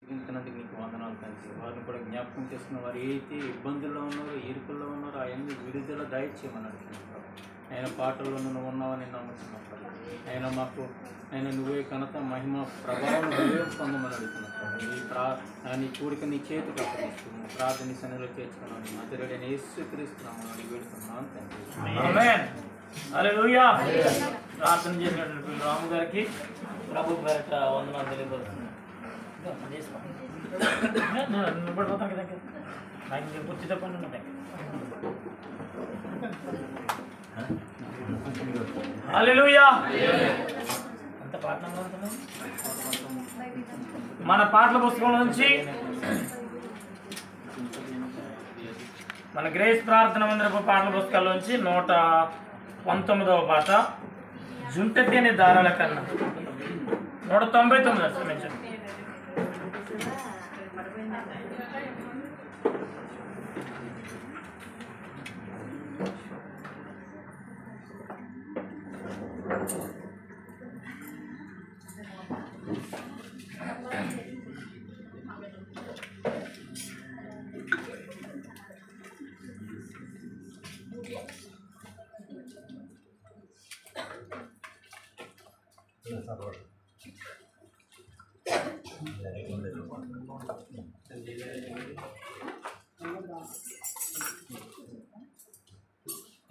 ఇంతనందుకు నీకు వందనాలు తండ్రి. వారిని కూడా జ్ఞాపకం చేసుకున్న వారు ఏదైతే ఇబ్బందుల్లో ఉన్నారో, ఇరుకుల్లో ఉన్నారో అవన్నీ విడుదల దయచేయమని అడుగుతున్నప్పుడు ఆయన పాటల్లో నువ్వు ఉన్నావని నమ్ముతున్నప్పుడు ఆయన మాకు ఆయన నువ్వే ఘనత మహిమ ప్రభావం నువ్వే పొందమని అడుగుతున్నప్పుడు నీ కూడిక నీ చేతికి అప్పగిస్తున్నాము. ప్రార్థన సన్నిధిలో చేర్చుకున్నాను మధ్యలోనే యేసుక్రీస్తున్నాము అని వేడుకున్నాను తండ్రి. హల్లెలూయా. ప్రార్థన చేసినటువంటి రాము గారికి ప్రభు పేరట వందనాలు తెలియపరుస్తున్నాను. పడిపోతాను కదా నాకు గుర్తు చెప్పండి. హల్లెలూయా. అంత పాట మన పాటల పుస్తకం నుంచి మన గ్రేస్ ప్రార్థన మందిరపు పాటల పుస్తకాల్లోంచి 119వ పాట జుంటెని దారాల కన్నా 199 క్షమించండి.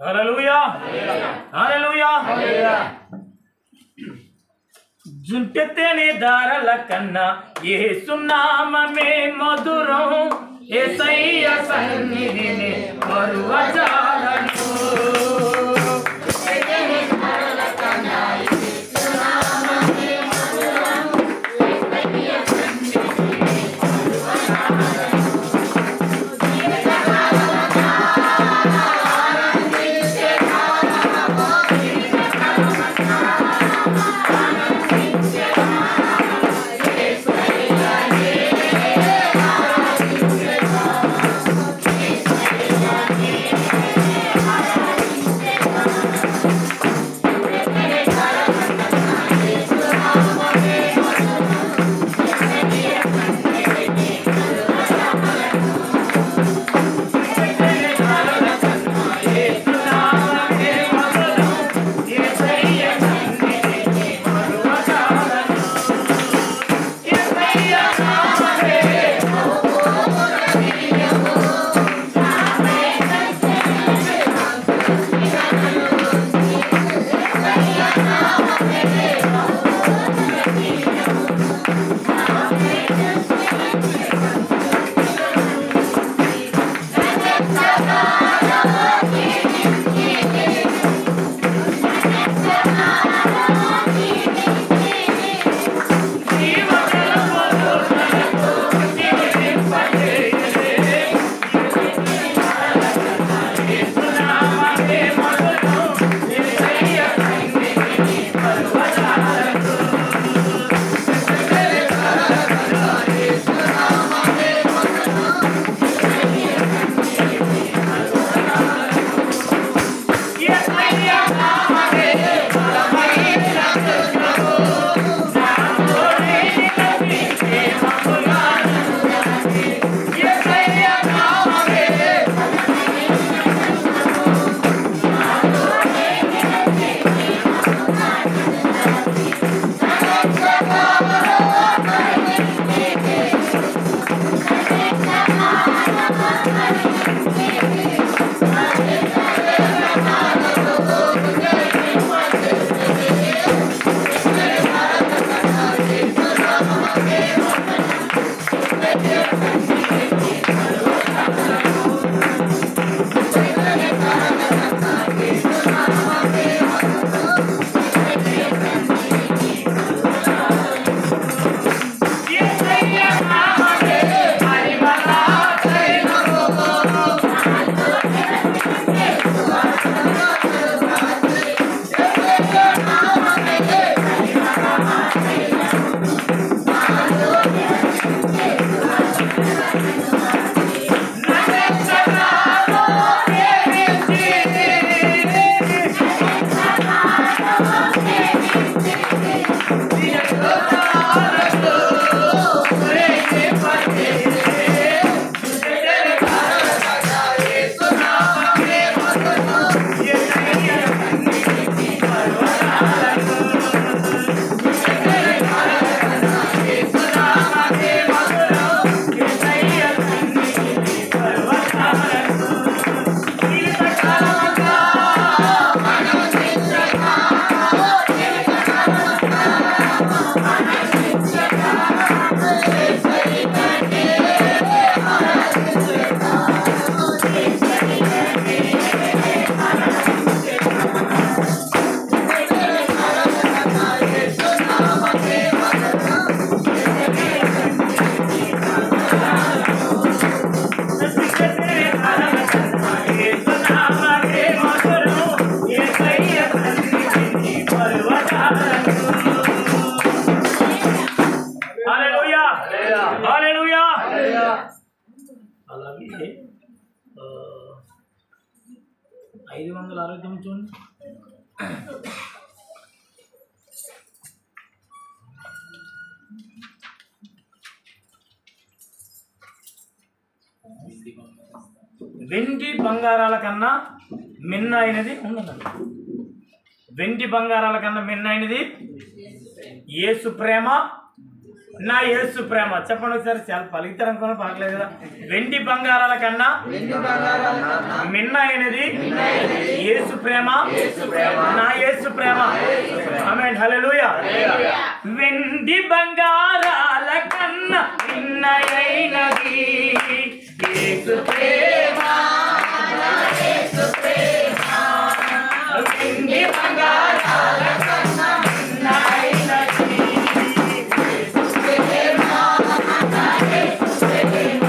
హల్లెలూయా. హల్లెలూయా. జుంటెని దారాల కన్నా యేసు నామమే మధురం, యేసయ్య సన్నిధిని మరువజాలను. హల్లెలూయా. అలాగే 569 చూడండి. వెండి బంగారాల కన్నా మిన్న అయినది ఉండదండి. వెండి బంగారాల కన్నా మిన్న అయినది యేసు ప్రేమ, నా యేసు ప్రేమ. చెప్పండి ఒకసారి, చాలా పలికితరం కూడా పలకలేదు కదా. వెండి బంగారాల కన్నా మిన్న అయినది యేసు ప్రేమ, నా యేసు ప్రేమ. ఆమేన్, హల్లెలూయా. వెండి బంగారాల కన్నా మిన్న అయినది యేసు ప్రేమ, నా యేసు ప్రేమ. వెండి బంగారాల కన్నా మిన్న అయినది యేసు ప్రేమ, నా యేసు ప్రేమ.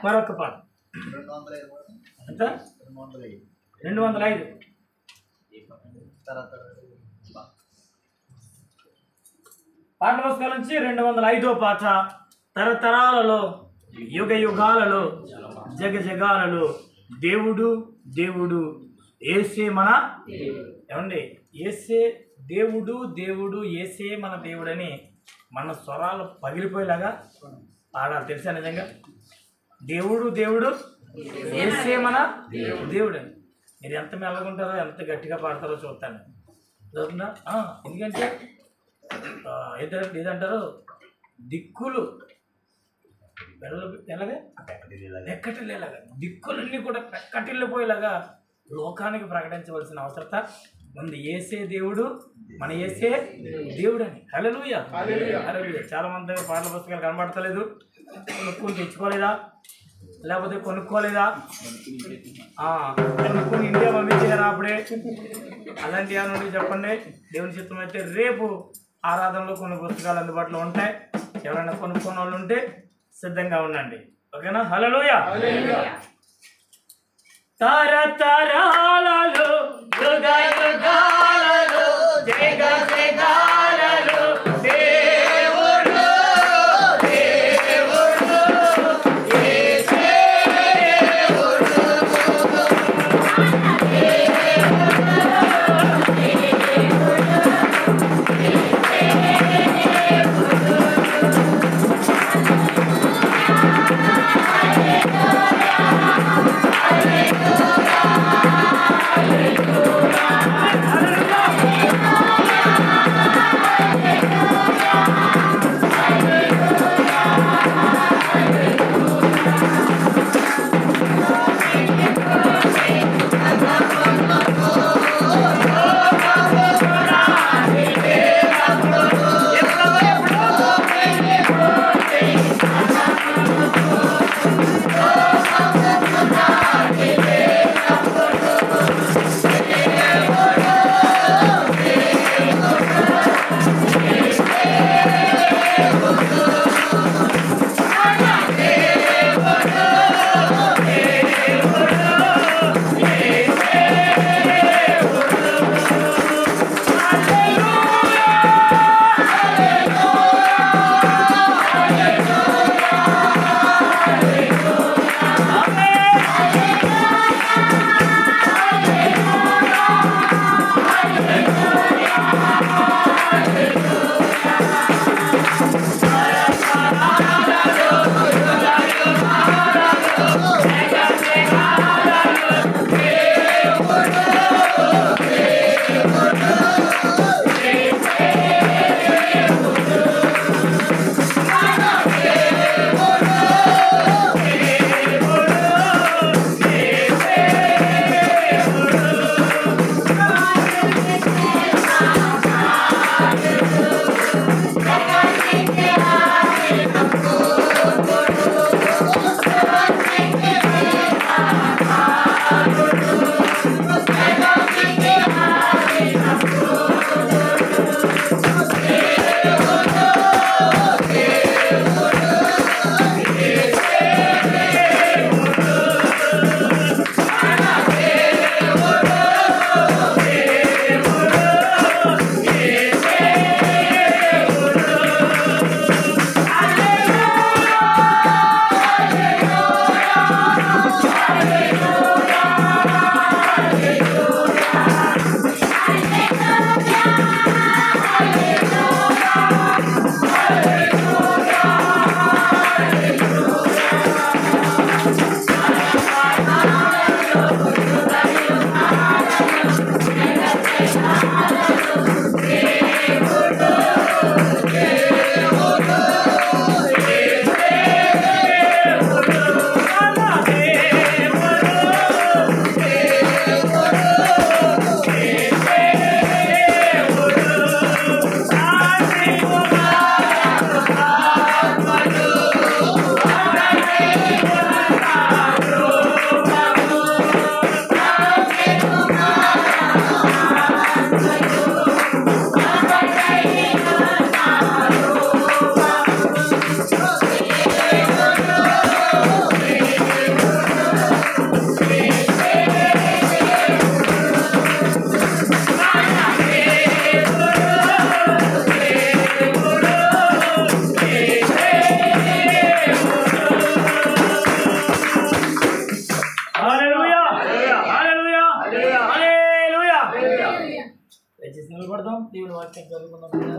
మరొక పాట ఎంత 205 పాటల పుస్తకాల నుంచి 205వ పాట. తరతరాలలో యుగ యుగాలలో జగ జగాలలో దేవుడు దేవుడు యేసే మన ఏమండి యేసే దేవుడు దేవుడు యేసే మన దేవుడని మన స్వరాలు పగిలిపోయేలాగా పాడాలి. తెలుసా నిజంగా? దేవుడు దేవుడు యేసే మన దేవుడని. మీరు ఎంత మెల్లగుంటారో ఎంత గట్టిగా పాడతారో చూస్తాను. చదువుతుందా? ఎందుకంటే ఏదంటారు దిక్కులు ఎలాగా పెక్కటిల్లేలాగా దిక్కులన్నీ కూడా పెక్కటిల్లిపోయేలాగా లోకానికి ప్రకటించవలసిన అవసరత ఉంది. యేసే దేవుడు మన యేసే దేవుడు అని. హల్లెలూయా హల్లెలూయా. చాలా మంది దగ్గర పాటల పుస్తకాలు కనబడతలేదు. కొనుక్కొని తెచ్చుకోలేదా? లేకపోతే కొనుక్కోలేదా? కొనుక్కొని ఇండియా పంపించారా అప్పుడే? అలాంటి ఏమన్నా చెప్పండి. దేవుని చిత్తం అయితే రేపు ఆరాధనలో కొన్ని పుస్తకాలు అందుబాటులో ఉంటాయి. ఎవరైనా కొనుక్కున్న వాళ్ళు ఉంటే సిద్ధంగా ఉండండి. ఓకేనా? హల్లెలూయా. తరతరాలలో యుగ యుగాలలో జగ జగాలలో దేవుడు దేవుడు యేసే దేవుడు దేవుని వాక్యం చదువుకుందాం కదా.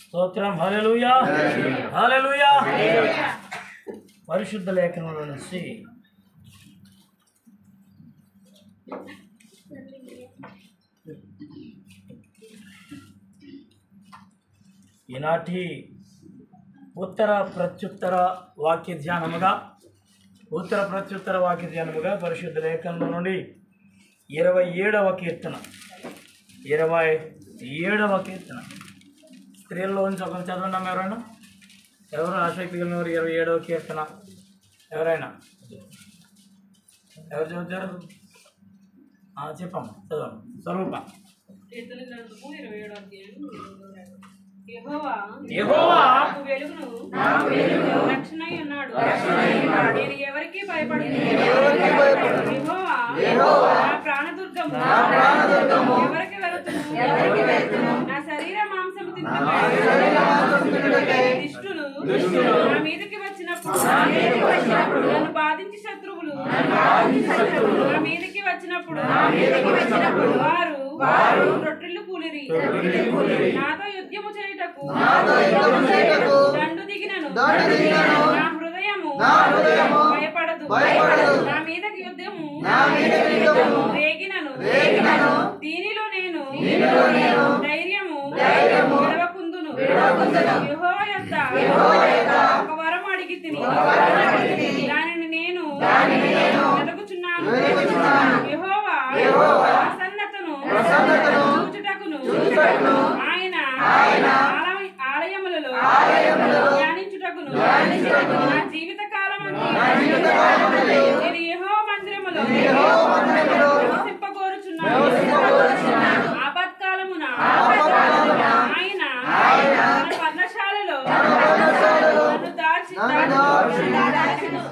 స్తోత్రం. హల్లెలూయా, హల్లెలూయా. పరిశుద్ధ లేఖనంలో నుంచి ఈనాటి ఉత్తర ప్రత్యుత్తర వాక్య ధ్యానముగా పరిశుద్ధ లేఖనంలో నుండి 27వ కీర్తన స్త్రీల్లో నుంచి ఒకరు చదవడం ఎవరు ఆసక్తి కలిగిన 27వ కీర్తన ఎవరైనా ఎవరు చదువుతారు? చెప్పమ్మా, చదవండి. స్వరూప. యెహోవా వెలుగును రక్షణై ఉన్నాడు. నేను ఎవరికి భయపడను. యెహోవా నా ప్రాణదుర్గము. ఎవరికి వెళుతును? నా శరీర మాంసము తింటున్నాడు. దుష్టులు నా మీదకి వచ్చినప్పుడు నన్ను బాధించి శత్రువులు నా మీదకి వచ్చినప్పుడు వారు రొట్టెలు కూలిరి. నాతో యుద్ధము చేయుటకు దండు దిగినను. నా హృదయము భయపడదు. నా మీదకి యుద్ధము రేగినను. దీనిలో నేను ధైర్యము విడవకుందును. యెహోవా యొద్ద ఒక వరం అడిగి తిని దానిని నేను వెతుకుచున్నాను. యెహోవా ప్రసన్నతను చూచుటకును ఆయన ఆలయములలో ధ్యానించుటకును నా జీవిత కాలమంతా నేను యెహోవా మందిరములో నివసింపగోరుచున్నాను. ఆపత్కాలమున ఆయన తన పర్ణశాలలో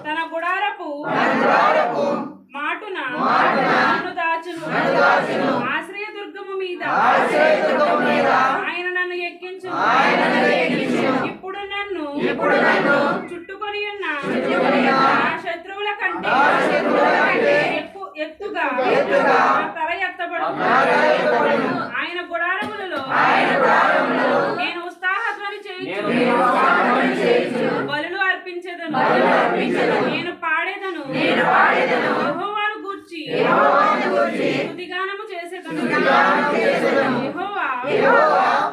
తన గుడారపు మాటున నన్ను దాచును. ఆశ్రయ దుర్గము మీద ఆయన నన్ను ఎక్కించును. ఇప్పుడు నన్ను చుట్టుకొని ఉన్న నా శత్రువుల కంటే ఎత్తుగా నా తల ఎత్తబడును. ఆయన గుడారములలో నేను ఉత్సాహధ్వని చేయుచు బలులు అర్పించెదను. నేను పాడేదను. యెహోవాను గూర్చి స్తుతిగానము చేసేదను. యెహోవా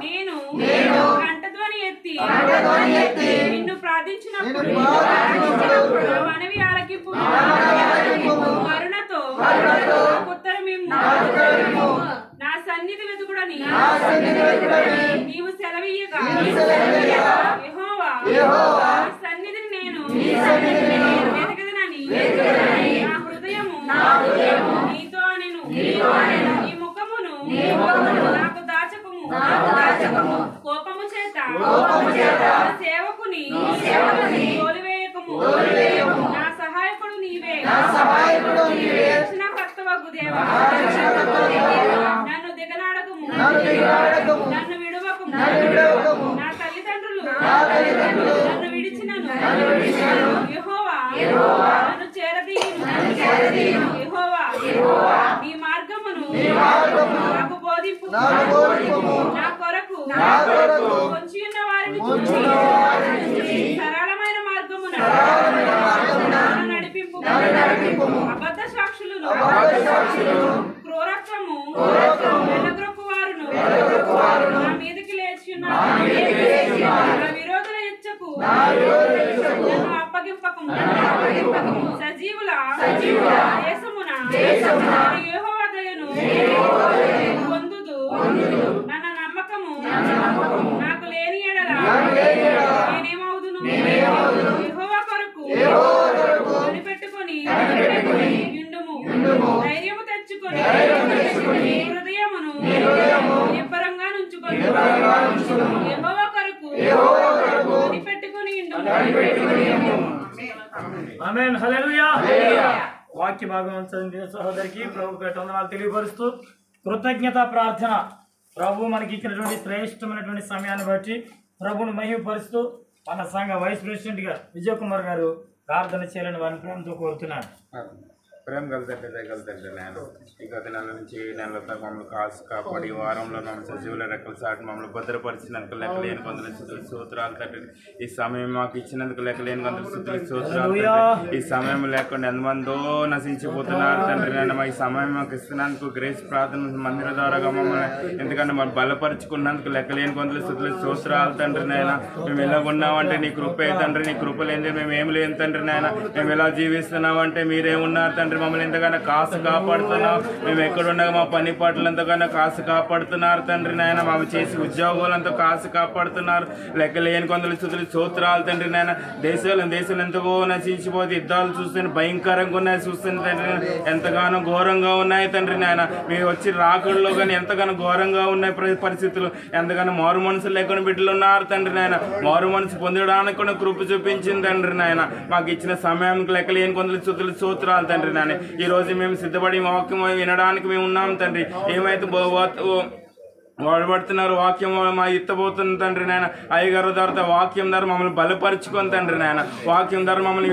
నేను కంఠధ్వని ఎత్తి నిన్ను ప్రార్థించినప్పుడు నా మనవి ఆలకింపు. కరుణతో ఉత్తరమిమ్ము. నా సన్నిధి వెతుకుడని నీవు సెలవీయగా యెహోవా నా సన్నిధిని నేను వెతకదనని నా హృదయము నీతో అనెను. నీ ముఖమును నాకు దాచకము. కోపము చేత సేవకుని తోలివేయకము. నా సహాయకుడు నీవే. రక్షణకర్తవగు దేవా నన్ను దిగనాడకము. నన్ను విడువకము. నా తల్లిదండ్రులు నన్ను విడిచినను. యెహోవా నన్ను చేరదీయును. యెహోవా నీ మార్గమును నాకు బోధింపు. నా కొరకు పొంచి ఉన్న వారిని చూచి సరళమైన మార్గమున నన్ను నడిపింపు. అబద్ధ సాక్షులను క్రూరత్వము వెనగ్రొక్కు వారును నా మీదకి లేచి ఉన్నారు. నా విరోధుల ఇచ్చకు నన్ను అప్పగింపకము. సజీవుల దేశమున యెహోవా దయను పొందుదు. నన్ను నమ్మకము నాకు లేని ఎడల నేనేమవుదును? యెహోవా కొరకు కనిపెట్టుకొని యుండుము. ధైర్యము తెచ్చుకో. ఆమేన్. హల్లెలూయా. వాక్య భాగం చదివిన సహోదరికి ప్రభు పేట వందనాలు తెలియపరుస్తూ కృతజ్ఞత ప్రార్థన. ప్రభు మనకి ఇచ్చినటువంటి శ్రేష్టమైనటువంటి సమయాన్ని బట్టి ప్రభుని మహిమపరుస్తూ మన సంఘ వైస్ ప్రెసిడెంట్ గా విజయ్ కుమార్ గారు ప్రార్థన చేయాలని వారిని ప్రేమతో కోరుతున్నాను. ప్రేమ కలుగుతంటే దయగలుగుతంటే నేను ఈ గత నెల నుంచి ఈ నెలతో మమ్మల్ని కాపాడి వారంలో మమ్మల్ని సజీవుల రెక్కల సాటి మమ్మల్ని భద్రపరిచినందుకు లెక్కలేని కొందరు స్థుతులు స్తోత్రాలు తండ్రి. ఈ సమయం మాకు ఇచ్చినందుకు లెక్కలేని కొందరు స్థుతులు స్తోత్రాలు తండ్రి. ఈ సమయం లేకుండా ఎంతమందో నశించిపోతున్నారు తండ్రి. నేను ఈ సమయం మాకు ఇస్తున్నందుకు గ్రేస్ ప్రార్థన మందిర ద్వారా మమ్మల్ని ఎందుకంటే మనం బలపరుచుకున్నందుకు లెక్కలేని కొందరు స్థుతులు స్తోత్రాలు తండ్రి. నాయన మేము ఎలా ఉన్నామంటే నీ కృపే తండ్రి. నీ కృప లేని మేము ఏం లేని తండ్రి. నాయన మేము ఎలా జీవిస్తున్నామంటే మీరే ఉన్నారు తండ్రి. మమ్మల్ని ఎంతగానో కాసు కాపాడుతున్నావు. మేము ఎక్కడున్నాగా మా పని పాటలు ఎంతగానో కాసు కాపాడుతున్నారు తండ్రి. నాయన మేము చేసి ఉద్యోగాలంతా కాసు కాపాడుతున్నారు. లెక్కలేని కొందరు స్థుతులు స్తోత్రాలు తండ్రి. నాయన దేశాలు ఎంతగో నశించిపోతే యుద్ధాలు చూస్తున్న భయంకరంగా ఉన్నాయి చూస్తున్న తండ్రి. ఎంతగానో ఘోరంగా ఉన్నాయి తండ్రి. నాయన మేము వచ్చి రాకల్లో కానీ ఎంతగానో ఘోరంగా ఉన్నాయి పరిస్థితులు. ఎంతగానో మారు మనసు లేకుండా బిడ్డలు ఉన్నారు తండ్రి. నాయన మారు మనసు పొందడానికి కూడా కృప చూపించింది తండ్రి. నాయన మాకు ఇచ్చిన సమయానికి లెక్కలేని కొందరు స్థుతులు స్తోత్రాలు తండ్రి. నాయన ఈ రోజు మేము సిద్ధపడి వాక్యం వినడానికి మేము ఉన్నాం తండ్రి. ఏమైతే వాడబడుతున్నారు వాక్యం మా ఎత్తబోతుంది తండ్రి. నాయన అయ్యగారు ద్వారా వాక్యం ద్వారా మమ్మల్ని బలపరుచుకొని తండ్రి. నాయన వాక్యం ద్వారా మమ్మల్ని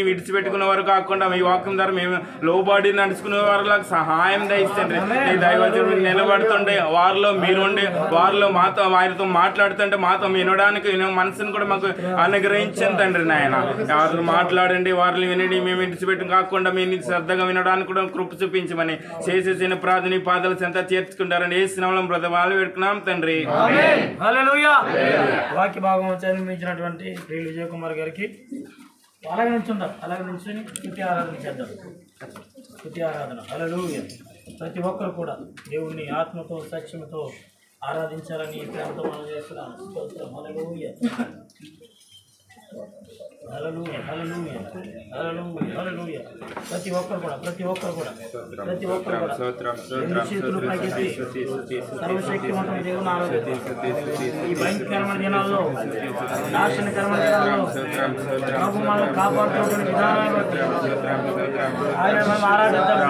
విడిచిపెట్టుకునే వారు కాకుండా ఈ వాక్యం ద్వారా మేము లోబడి నడుచుకునే వారికి సహాయం దయచండి. ఈ దైవజనులు నిలబడుతుండే వారిలో మీరుండి వారిలో మాతో వారితో మాట్లాడుతుంటే మాతో వినడానికి మనసును కూడా మాకు అనుగ్రహించండి తండ్రి. నాయన వారు మాట్లాడండి వారిని వినండి. మేము విడిచిపెట్టు కాకుండా మీరు శ్రద్ధగా వినడానికి కూడా కృప చూపించమని చేసేసిన ప్రార్థన పాదాలు చెంత చేర్చుకుంటారని ఏ స్నామం బ్రదర్ వాళ్ళు పెట్టుకున్నాం తండ్రి. హల్లెలూయా. వాక్య భాగం చదివించినటువంటి ప్రియులు విజయ్ కుమార్ గారికి అలాగే నుంచుందాం. అలాగే నుంచుని స్తుతి ఆరాధన చేద్దాం. స్తుతి ఆరాధన. హల్లెలూయా. ప్రతి ఒక్కరు కూడా దేవుణ్ణి ఆత్మతో సత్యముతో ఆరాధించాలని ప్రేమతో మనం చేస్తున్నాం. హల్లెలూయా. హల్లెలూయా. హల్లెలూయా. హల్లెలూయా. హల్లెలూయా. ప్రతి ఒక్కరు కూడా చేతులు పైకెత్తి సర్వశక్తివంతుని దేవుని ఆరాధిద్దాం. ఈ భయంకరమైన దినాల్లో నాశనకరమైన దినాల్లో ప్రభు మనల్ని కాపాడుతున్నటువంటి విధానాన్ని బట్టి ఆయన మనం ఆరాధిద్దాం.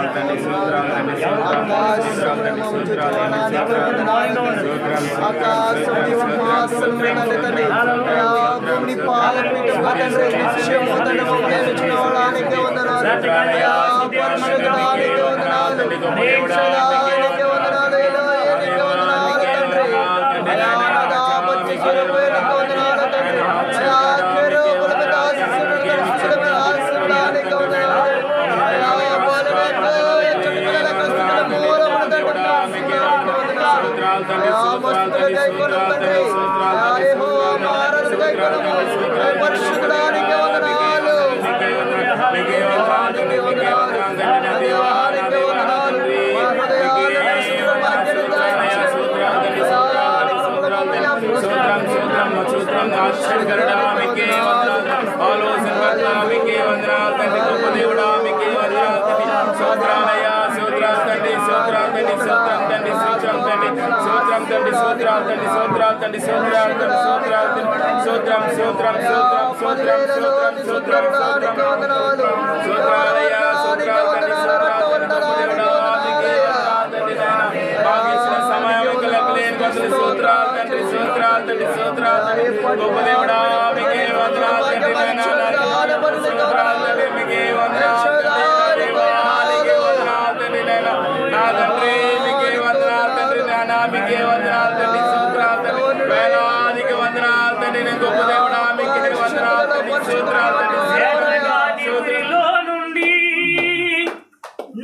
నుండి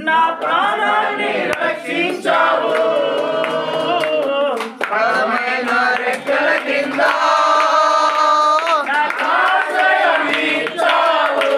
నా ప్రాణాన్ని రక్షించావు. రెక్కల కింద రక్షించావు.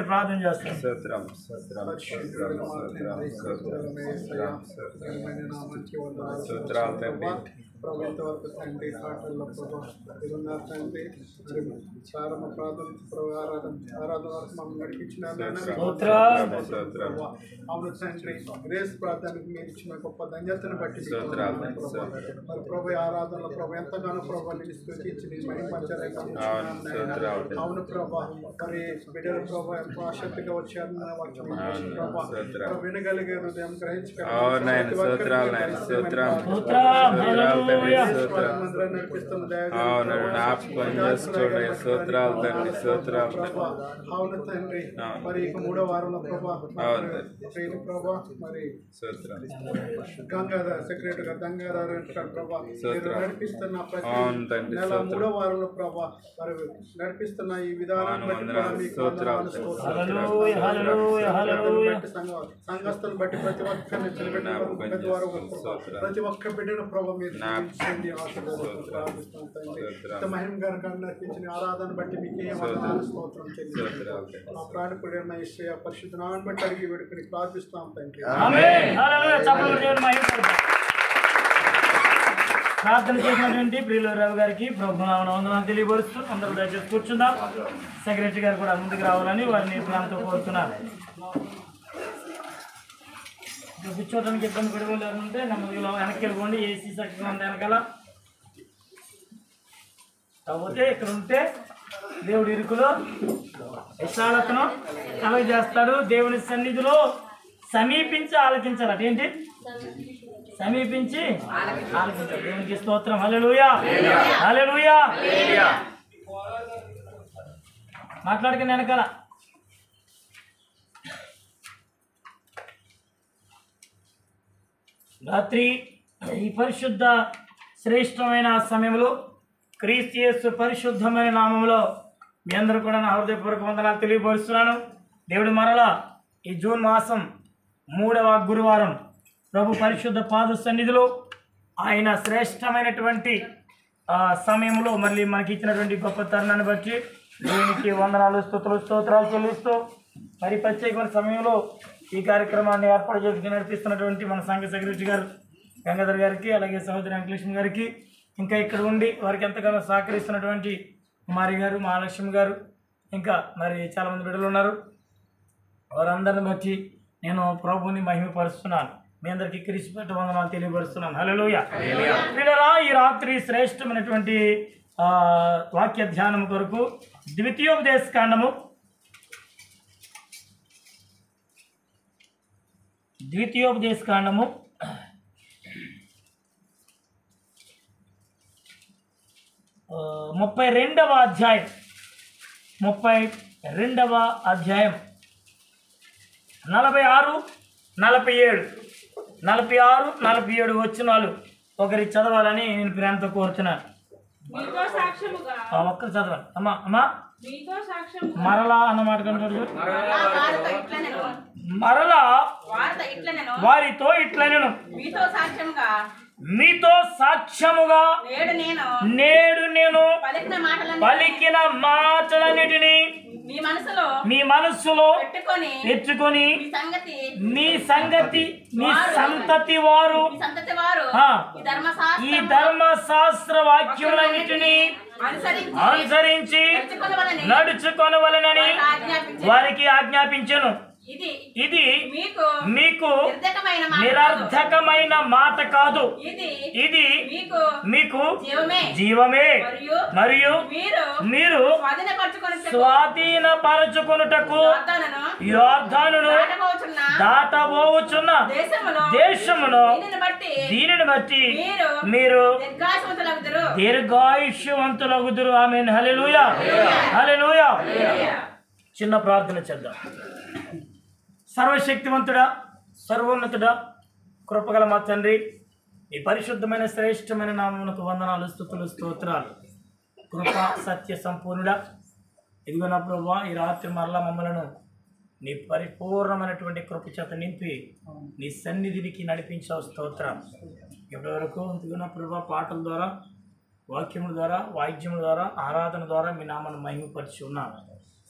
ప్రార్థన చేస్తాం. సూత్రాలు తండ్రి ప్రభు ఇంతవరకు తండ్రి పాటల్లో ప్రభు ఇరున్నారు తండ్రి మరి ప్రారంభ ప్రార్థన ప్రభు ఆరాధన వరకు మమ్మల్ని నడిపించినారు అవును తండ్రి గ్రేస్ ప్రార్థనకు మీరు ఇచ్చిన గొప్ప ధన్యతను బట్టి మరి ప్రభు ఆరాధనలో ప్రభు ఎంతగానో ప్రభు నేను స్తుతించి నేను మహిమపరచాలని అవును ప్రభు మరి బిడ్డలు ప్రభు ఎంతో ఆసక్తిగా వచ్చారు ప్రభు వినగలిగే హృదయం అవును తండ్రి మరి ఇక 3వ వారంలో ప్రభా మరి గంగాధర్ సెక్రటరీ గంగాధర్ ప్రభా నడిపిస్తున్న ప్రతి నెల 3వ వారంలో ప్రభా మరి నడిపిస్తున్న ఈ విధానాన్ని బట్టి సంఘస్థులు బట్టి ప్రతి ఒక్కరిని ప్రతి ఒక్క బిడ్డను ప్రభావ మీరు మహిమ గారు నడిపించిన ఆరాధన బట్టి మీకు స్తోత్రం మా ప్రాణపుడైన యేసయ్య పరిశుద్ధ నామమును బట్టి అడిగి వేడుకొని ప్రార్థిస్తాం తండ్రి. ప్రార్థన చేసినటువంటి ప్రియులు రావు గారికి ప్రభునామమున వందనాలు తెలియపరుస్తూ అందరూ దయచేసి కూర్చుందాం. సెక్రటరీ గారు కూడా ముందుకు రావాలని వారిని ప్రాంతం కోరుతున్నారు. కూర్చోవడానికి ఇబ్బంది పడగలరు ఉంటే నెమ్మదిగా వెనక్కి వెళ్ళిపోండి. ఏసీ సెక్షన్ ఉంది వెనకాల. కాకపోతే ఇక్కడ ఉంటే దేవుడి ఇరుకులో విశాలతను కలుగజేస్తాడు. దేవుని సన్నిధిలో సమీపించి ఆలోచించాలి. అదేంటి? సమీపించి ఆలోచించాలి. దేవునికి స్తోత్రం. హల్లెలూయా, హల్లెలూయా. మాట్లాడుకుని వెనకాల. రాత్రి ఈ పరిశుద్ధ శ్రేష్టమైన సమయంలో క్రీస్తు యేసు పరిశుద్ధమైన నామంలో మీ అందరూ కూడా నా హృదయపూర్వక వందనాలు తెలియపరుస్తున్నాను. దేవుడి మరలా ఈ జూన్ మాసం 3వ గురువారం ప్రభు పరిశుద్ధ పాద సన్నిధిలో ఆయన శ్రేష్టమైనటువంటి సమయంలో మళ్ళీ మనకి ఇచ్చినటువంటి గొప్ప తరుణాన్ని బట్టి దేవునికి వందనాలు స్తోత్రాలు చెల్లిస్తూ మరి ప్రత్యేకమైన సమయంలో ఈ కార్యక్రమాన్ని ఏర్పాటు చేసుకుని నడిపిస్తున్నటువంటి మన సంఘ సెక్రటరీ గారు గంగాధర్ గారికి, అలాగే సహోదరి వెంకటలక్ష్మి గారికి, ఇంకా ఇక్కడ ఉండి వారికి ఎంతగానో సహకరిస్తున్నటువంటి కుమారి గారు, మహాలక్ష్మి గారు, ఇంకా మరి చాలామంది బిడ్డలు ఉన్నారు. వారందరిని బట్టి నేను ప్రభువుని మహిమపరుస్తున్నాను. మీ అందరికీ క్రీస్తు వందనాలు తెలియపరుస్తున్నాను. హల్లెలూయా. పిల్లరా, ఈ రాత్రి శ్రేష్టమైనటువంటి వాక్య ధ్యానం కొరకు ద్వితీయోపదేశ కాండము 32వ అధ్యాయం 46, 47 వచనాలు ఒకరి చదవాలని నేను ప్రేమతో కోరుతున్నాను. ఒక్కరు చదవాలి. అమ్మా మరలా అన్నమాట కంటాడు. మరలా వారితో ఇట్లనెను, మీతో సాక్ష్యముగా నేడు నేను పలికిన మాటలన్నిటినీ మీ మనస్సులో తెచ్చుకొని మీ సంతతి వారు ఈ ధర్మశాస్త్ర వాక్యములన్నిటినీ అనుసరించి నడుచుకొనవలెనని వారికి ఆజ్ఞాపించెను. ఇది మీకు నిరర్థకమైన మాట కాదు, ఇది మీకు జీవమే. మరియు మీరు స్వాధీనపరచుకొనుటకు యోర్దానును దాటబోచున్న దేశమును దీనిని బట్టి మీరు దీర్ఘాయుష్యవంతులగుదురు. ఆమేన్. హల్లెలూయా, హల్లెలూయా. చిన్న ప్రార్థన చేద్దాం. సర్వశక్తివంతుడా, సర్వోన్నతుడా, కృపగల మా తండ్రి, ఈ పరిశుద్ధమైన శ్రేష్టమైన నామమునకు వందనాలు, స్తుతులు, స్తోత్రాలు. కృప సత్య సంపూర్ణుడా, ఇదిగో నా ప్రభువా, ఈ రాత్రి మరలా మమ్మలను నీ పరిపూర్ణమైనటువంటి కృప చేత నింపి నీ సన్నిధికి నడిపించావు. స్తోత్రం. ఇప్పటి వరకు ఇదిగో నా ప్రభువా, పాటల ద్వారా, వాక్యముల ద్వారా, వాయిద్యముల ద్వారా, ఆరాధన ద్వారా మీ నామను మహిమపరిచి ఉన్నాను.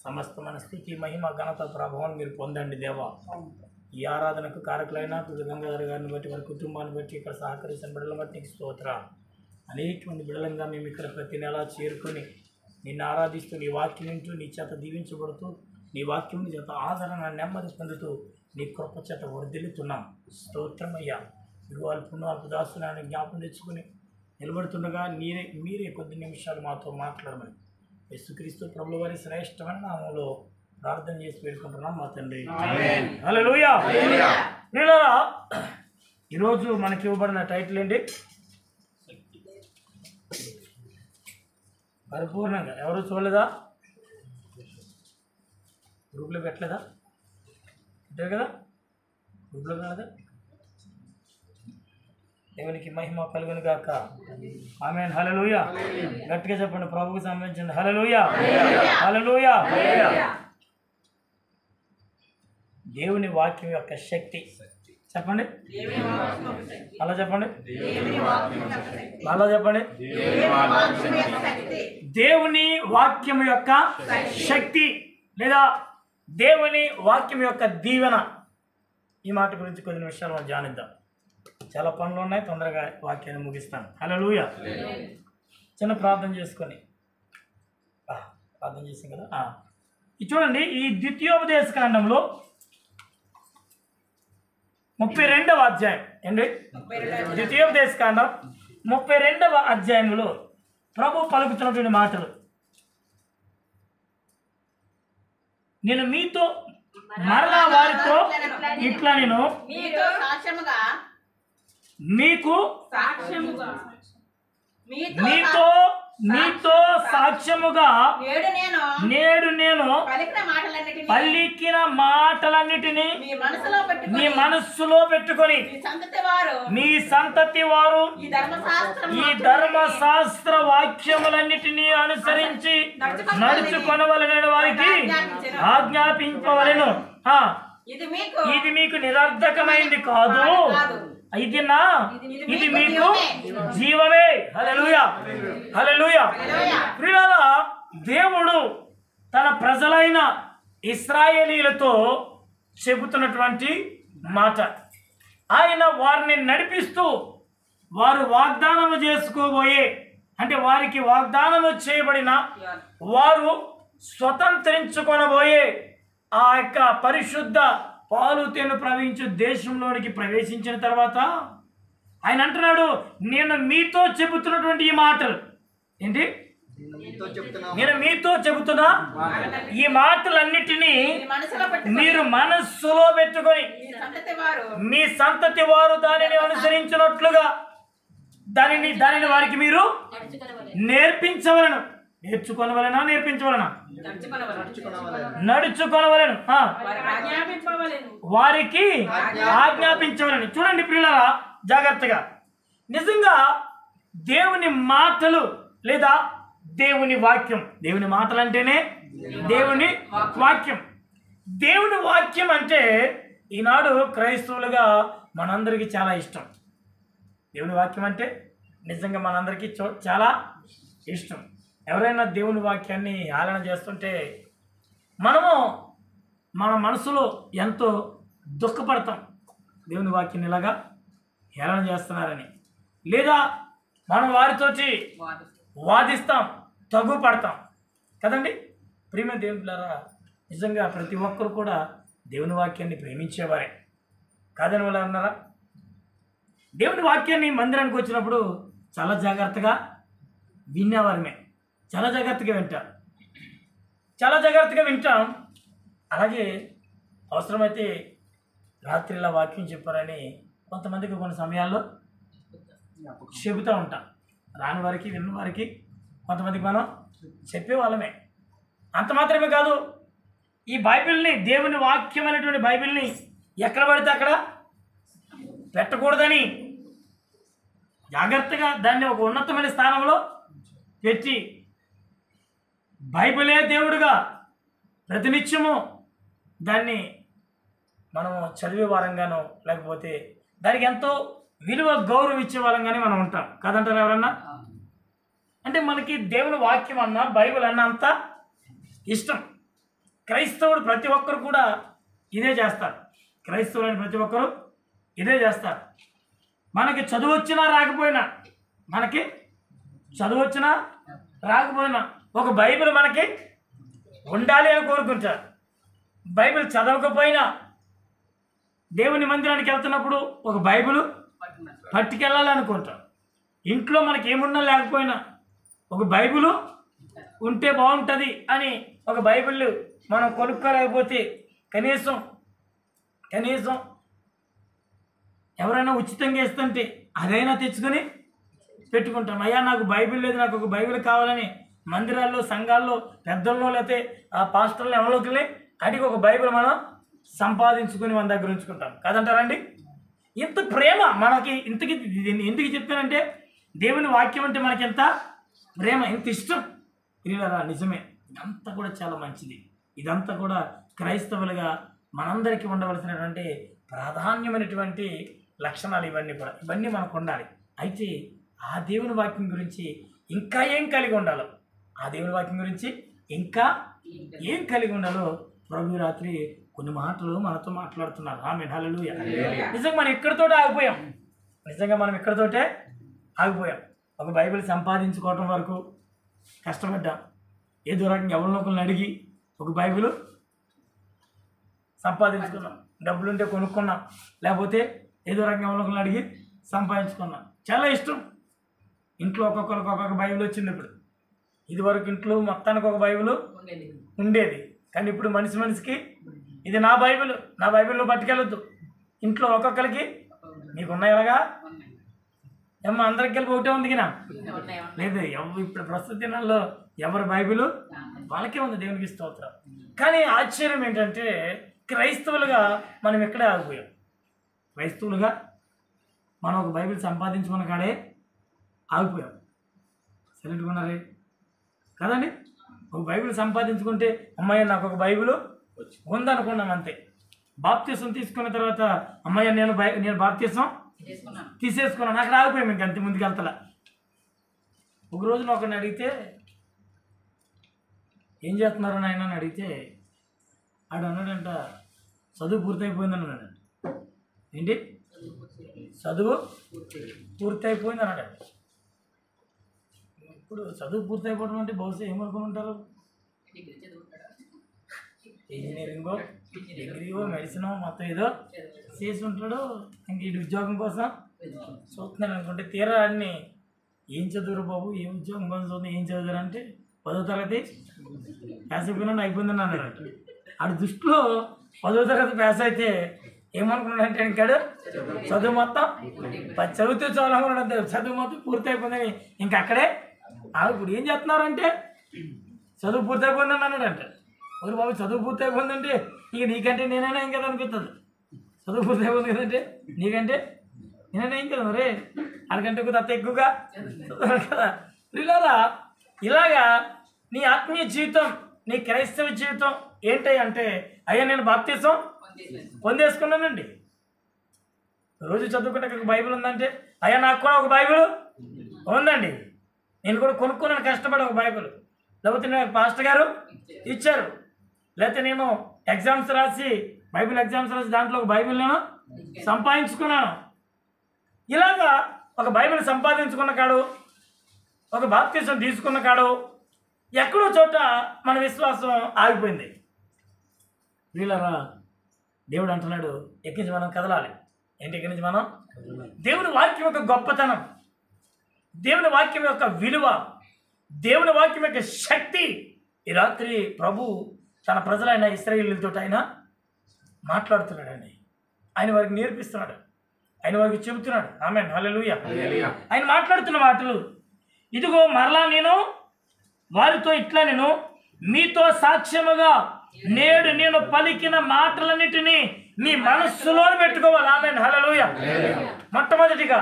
సమస్తమైన స్థితి, మహిమ, ఘనత, ప్రభావం మీరు పొందండి దేవా. ఈ ఆరాధనకు కారకులైన గంగాధర్ గారిని బట్టి, వారి కుటుంబాన్ని బట్టి, ఇక్కడ సహకరిస్తున్న బిడ్డలను బట్టి స్తోత్రం. అనేక మంది బిడ్డలంగా మేము ఇక్కడ ప్రతి నెల చేరుకొని నిన్ను ఆరాధిస్తూ నీ వాక్యం వింటూ నీ చేత దీవించబడుతూ నీ వాక్యం చేత ఆదరణ నెమ్మది పొందుతూ నీ కృప చేత వర్ధిల్లుతున్నాం. స్తోత్రమయ్యా. అల్పు దాసునాన్ని జ్ఞాపం తెచ్చుకుని నిలబడుతుండగా మీరే కొద్ది నిమిషాలు మాతో మాట్లాడమని యేసుక్రీస్తు ప్రభువు వారి శ్రేష్టమైన నామములో ప్రార్థన చేసి వేడుకుంటున్నాం మా తండ్రి. హల్లెలూయా. ప్రియులారా, ఈరోజు మనకి ఇవ్వబడిన టైటిల్ ఏంటి? పరిపూర్ణంగా. ఎవరు చూడలేదా? గ్రూప్లో పెట్టలేదా? అంతే కదా, గ్రూప్లో కాదా? దేవునికి మహిమ కలుగును గాక. ఆమేన్. హల్లెలూయా. గట్టిగా చెప్పండి, ప్రభువుకు సంబంధించిన హల్లెలూయా. హల్లెలూయా. దేవుని వాక్యం యొక్క శక్తి చెప్పండి. అలా చెప్పండి. అలా చెప్పండి. దేవుని వాక్యం యొక్క శక్తి లేదా దేవుని వాక్యం యొక్క దీవెన. ఈ మాట గురించి కొన్ని నిమిషాలు మనం ధ్యానిద్దాం. చాలా పనులు ఉన్నాయి, తొందరగా వాక్యాన్ని ముగిస్తాను. హల్లెలూయా. చిన్న ప్రార్థన చేసుకొని ప్రార్థన చేసాం కదా. ఇది చూడండి, ఈ ద్వితీయోపదేశ కాండంలో 32వ అధ్యాయం ఏంటి? ద్వితీయోపదేశ కాండం 32వ అధ్యాయంలో ప్రభు పలుకుతున్నటువంటి మాటలు. నేను మీతో మరలా వారితో ఇట్లా నేను మీకు మీతో సాక్ష్యముగా నేడు నేను పలికిన మాటలన్నిటినీ మీ మనస్సులో పెట్టుకొని మీ సంతతి వారు ఈ ధర్మశాస్త్ర వాక్యములన్నిటినీ అనుసరించి నడుచుకొనవలెనని వారికి ఆజ్ఞాపింపవలెను. ఇది మీకు నిరర్ధకమైంది కాదు, ఇది మీకు జీవమే. హల్లెలూయా. హల్లెలూయా. ప్రియులారా, దేవుడు తన ప్రజలైన ఇశ్రాయేలీలతో చెబుతున్నటువంటి మాట. ఆయన వారిని నడిపిస్తూ వారు వాగ్దానము చేసుకోబోయే, అంటే వారికి వాగ్దానము చేయబడిన వారు స్వతంత్రించుకొనబోయే ఆ యొక్క పరిశుద్ధ పాలు తేనె ప్రవహించే దేశంలోనికి ప్రవేశించిన తర్వాత ఆయన అంటున్నాడు, నేను మీతో చెబుతున్నటువంటి ఈ మాటలు ఏంటి? నేను మీతో చెబుతున్నా ఈ మాటలన్నిటినీ మీరు మనస్సులో పెట్టుకొని మీ సంతతి వారు దానిని అనుసరించినట్లుగా దానిని వారికి మీరు నేర్పించవలను. నేర్చుకొనవలెనా? నేర్పించవలనా? నడుచుకొనవలెను. వారికి ఆజ్ఞాపించవలను. చూడండి ప్రియులారా, జాగ్రత్తగా. నిజంగా దేవుని మాటలు లేదా దేవుని వాక్యం, దేవుని మాటలు అంటేనే దేవుని వాక్యం. దేవుని వాక్యం అంటే ఈనాడు క్రైస్తవులుగా మనందరికీ చాలా ఇష్టం. దేవుని వాక్యం అంటే నిజంగా మనందరికీ చాలా ఇష్టం. ఎవరైనా దేవుని వాక్యాన్ని ఆలన చేస్తుంటే మనము మన మనసులో ఎంతో దుఃఖపడతాం. దేవుని వాక్యం ఇలాగా హేళన చేస్తున్నారని, లేదా మనం వారితోటి వాదిస్తాం, తగ్గుపడతాం కదండి. ప్రియమైన దేవుని పిల్లరా, నిజంగా ప్రతి ఒక్కరు కూడా దేవుని వాక్యాన్ని ప్రేమించేవారే కాదని వాళ్ళు అన్నారా? దేవుని వాక్యాన్ని మందిరానికి వచ్చినప్పుడు చాలా జాగ్రత్తగా వినేవారమే, చాలా జాగ్రత్తగా వింటాం. అలాగే అవసరమైతే రాత్రి ఇలా వాక్యం చెప్పారని కొంతమందికి కొన్ని సమయాల్లో చెబుతూ ఉంటాం. రాని వారికి, విన్న వారికి కొంతమందికి మనం చెప్పేవాళ్ళమే. అంత మాత్రమే కాదు, ఈ బైబిల్ని, దేవుని వాక్యం అనేటువంటి బైబిల్ని ఎక్కడ పడితే అక్కడ పెట్టకూడదని జాగ్రత్తగా దాన్ని ఒక ఉన్నతమైన స్థానంలో పెట్టి బైబిలే దేవుడుగా ప్రతినిత్యము దాన్ని మనము చదివే వారంగానో లేకపోతే దానికి ఎంతో విలువ గౌరవం ఇచ్చే వాళ్ళంగానే మనం ఉంటాం కాదంటారు ఎవరన్నా? అంటే మనకి దేవుని వాక్యం అన్నా బైబిల్ అన్నా అంత ఇష్టం. క్రైస్తవుడు ప్రతి ఒక్కరు కూడా ఇదే చేస్తారు. క్రైస్తవులని ప్రతి ఒక్కరు ఇదే చేస్తారు. మనకి చదువు వచ్చినా రాకపోయినా, మనకి చదవచ్చునా రాకపోయినా ఒక బైబిల్ మనకి ఉండాలి అని కోరుకుంటారు. బైబిల్ చదవకపోయినా దేవుని మందిరానికి వెళ్తున్నప్పుడు ఒక బైబిల్ పట్టుకెళ్ళాలి అనుకుంటాం. ఇంట్లో మనకి ఏమున్నా లేకపోయినా ఒక బైబిల్ ఉంటే బాగుంటుంది అని ఒక బైబిల్ మనం కొనుక్కోలేకపోతే కనీసం ఎవరైనా ఉచితంగా ఇస్తుంటే అదైనా తెచ్చుకొని పెట్టుకుంటాం. అయ్యా నాకు బైబిల్ లేదు, నాకు ఒక బైబిల్ కావాలని మందిరాల్లో, సంఘాల్లో, పెద్దల్లో, లేకపోతే ఆ పాస్టర్లు ఎవరోకి అడిగి ఒక బైబిల్ మనం సంపాదించుకొని మన దగ్గర ఉంచుకుంటాం కదంటారండి. ఇంత ప్రేమ మనకి ఇంతకి ఎందుకు చెప్తానంటే దేవుని వాక్యం అంటే మనకి ఎంత ప్రేమ, ఎంత ఇష్టం. ఇలా నిజమే, ఇదంతా కూడా చాలా మంచిది. ఇదంతా కూడా క్రైస్తవులుగా మనందరికీ ఉండవలసినటువంటి ప్రాధాన్యమైనటువంటి లక్షణాలు ఇవన్నీ మనకు ఉండాలి. అయితే ఆ దేవుని వాక్యం గురించి ఇంకా ఏం కలిగి ఉండాలో, ఆ దేవుని వాక్యం గురించి ఇంకా ఏం కలిగి ఉండాలో ప్రభు రాత్రి కొన్ని మాటలు మనతో మాట్లాడుతున్నారు. ఆమేన్, హల్లెలూయా. నిజంగా మనం ఇక్కడితోటే ఆగిపోయాం. ఒక బైబిల్ సంపాదించుకోవటం వరకు కష్టపడ్డాం. ఏదో రకంగా ఎవరినో ఒకరిని అడిగి ఒక బైబిల్ సంపాదించుకున్నాం. డబ్బులుంటే కొనుక్కున్నాం, లేకపోతే ఏదో రకంగా ఎవరినో ఒకరిని అడిగి సంపాదించుకున్నాం. చాలా ఇష్టం. ఇంట్లో ఒక్కొక్కరికి ఒక్కొక్క బైబిల్ వచ్చింది. ఇప్పుడు ఇదివరకు ఇంట్లో మొత్తానికి ఒక బైబిల్ ఉండేది, కానీ ఇప్పుడు మనిషికి ఇది నా బైబిల్ నువ్వు పట్టుకెళ్ళొద్దు. ఇంట్లో ఒక్కొక్కరికి నీకు ఉన్నాయి ఎలాగా ఏమో అందరికి కలిపి ఒకటే ఉంది కదా లేదు. ఇప్పుడు ప్రస్తుత దినాల్లో ఎవరి బైబిల్ వాళ్ళకే ఉంది, దేవునికి స్తోత్రం. కానీ ఆశ్చర్యం ఏంటంటే క్రైస్తవులుగా మనం ఎక్కడే ఆగిపోయాం. క్రైస్తవులుగా మనం ఒక బైబిల్ సంపాదించుకున్న కాడే ఆగిపోయాం. సైలెంట్గా ఉన్నారే కదండి. ఒక బైబిల్ సంపాదించుకుంటే అమ్మాయి నాకు ఒక బైబిల్ ఉందనుకున్నాం అంతే. బాప్తీసం తీసుకున్న తర్వాత అమ్మాయి నేను బాప్తీసం తీసేసుకున్నాను, అక్కడ ఆగిపోయాం. ఇంక అంతే, ముందుకు వెళ్తలా. ఒక రోజున ఒకరిని అడిగితే ఏం చేస్తున్నారు నాయన అని అడిగితే ఆడు అన్నాడంట చదువు పూర్తయిపోయిందని అన్నాడు. ఏంటి చదువు పూర్తయిపోయింది అన్నాడు. ఇప్పుడు చదువు పూర్తయిపోవడం అంటే బహుశా ఏమనుకుని ఉంటారు, ఇంజనీరింగో, డిగ్రీయో, మెడిసినో మొత్తం ఏదో చేసి ఉంటాడు. ఇంక ఈ ఉద్యోగం కోసం చూస్తున్నాడు అనుకుంటే తీరా అన్ని ఏం చదువురు బాబు, ఏ ఉద్యోగం కోసం చూద్దాం, ఏం చదువుతారు అంటే 10వ తరగతి పాస్ అయిపోయినా అయిపోయిందని అన్నాడు. ఆడు దృష్టిలో 10వ తరగతి పాస్ అయితే ఏమనుకున్నాడంటే ఇంకాడు చదువు మొత్తం చదివితే చాలు అనుకున్నాడు. చదువు మొత్తం పూర్తి అయిపోయిందని ఇంక అక్కడే ఇప్పుడు ఏం చేస్తున్నారంటే చదువు పూర్తి అయిపోయిందని అన్నాడంట. ఒక బాబు చదువు పూర్తి అయిపోయిందంటే ఇక నీకంటే నేనైనా ఏం కదా అనిపిస్తుంది. చదువు పూర్తి అయిపోయింది కదంటే నీకంటే నేనైనా ఏం కదా రే, అడికంటే అంత ఎక్కువగా కదా. ఇలాగా నీ ఆత్మీయ జీవితం, నీ క్రైస్తవ జీవితం ఏంటి అంటే అయ్యా నేను బాప్తీసం పొందేసుకున్నానండి. రోజు చదువుకుంటే ఒక బైబిల్ ఉందంటే అయ్యా నాకు కూడా ఒక బైబిల్ ఉందండి, నేను కూడా కొనుక్కున్నాను కష్టపడి ఒక బైబిల్, లేకపోతే నాకు పాస్టర్ గారు ఇచ్చారు, లేకపోతే నేను ఎగ్జామ్స్ రాసి బైబిల్ ఎగ్జామ్స్ రాసి దాంట్లో ఒక బైబిల్ నేను సంపాదించుకున్నాను. ఇలాగా ఒక బైబిల్ సంపాదించుకున్న కాడు, ఒక బాప్తీసం తీసుకున్న కాడు ఎక్కడో చోట మన విశ్వాసం ఆగిపోయింది. వీళ్ళరా దేవుడు అంటున్నాడు ఎక్కడి నుంచి మనం కదలాలి. ఏంటి ఎక్కడి నుంచి మనం? దేవుని వాక్యం యొక్క గొప్పతనం, దేవుని వాక్యం యొక్క విలువ, దేవుని వాక్యం యొక్క శక్తి ఈ రాత్రి ప్రభు తన ప్రజలైన ఇశ్రాయేలీయులతో ఆయన మాట్లాడుతున్నాడండి. ఆయన వారికి నేర్పిస్తున్నాడు, ఆయన వారికి చెబుతున్నాడు. ఆమేన్, హల్లెలూయా. ఆయన మాట్లాడుతున్న మాటలు ఇదిగో మరలా నేను వారితో ఇట్లా నేను మీతో సాక్ష్యముగా నేడు నేను పలికిన మాటలన్నిటినీ మీ మనస్సులో పెట్టుకోవాలి. ఆమేన్, హల్లెలూయా. మొట్టమొదటిగా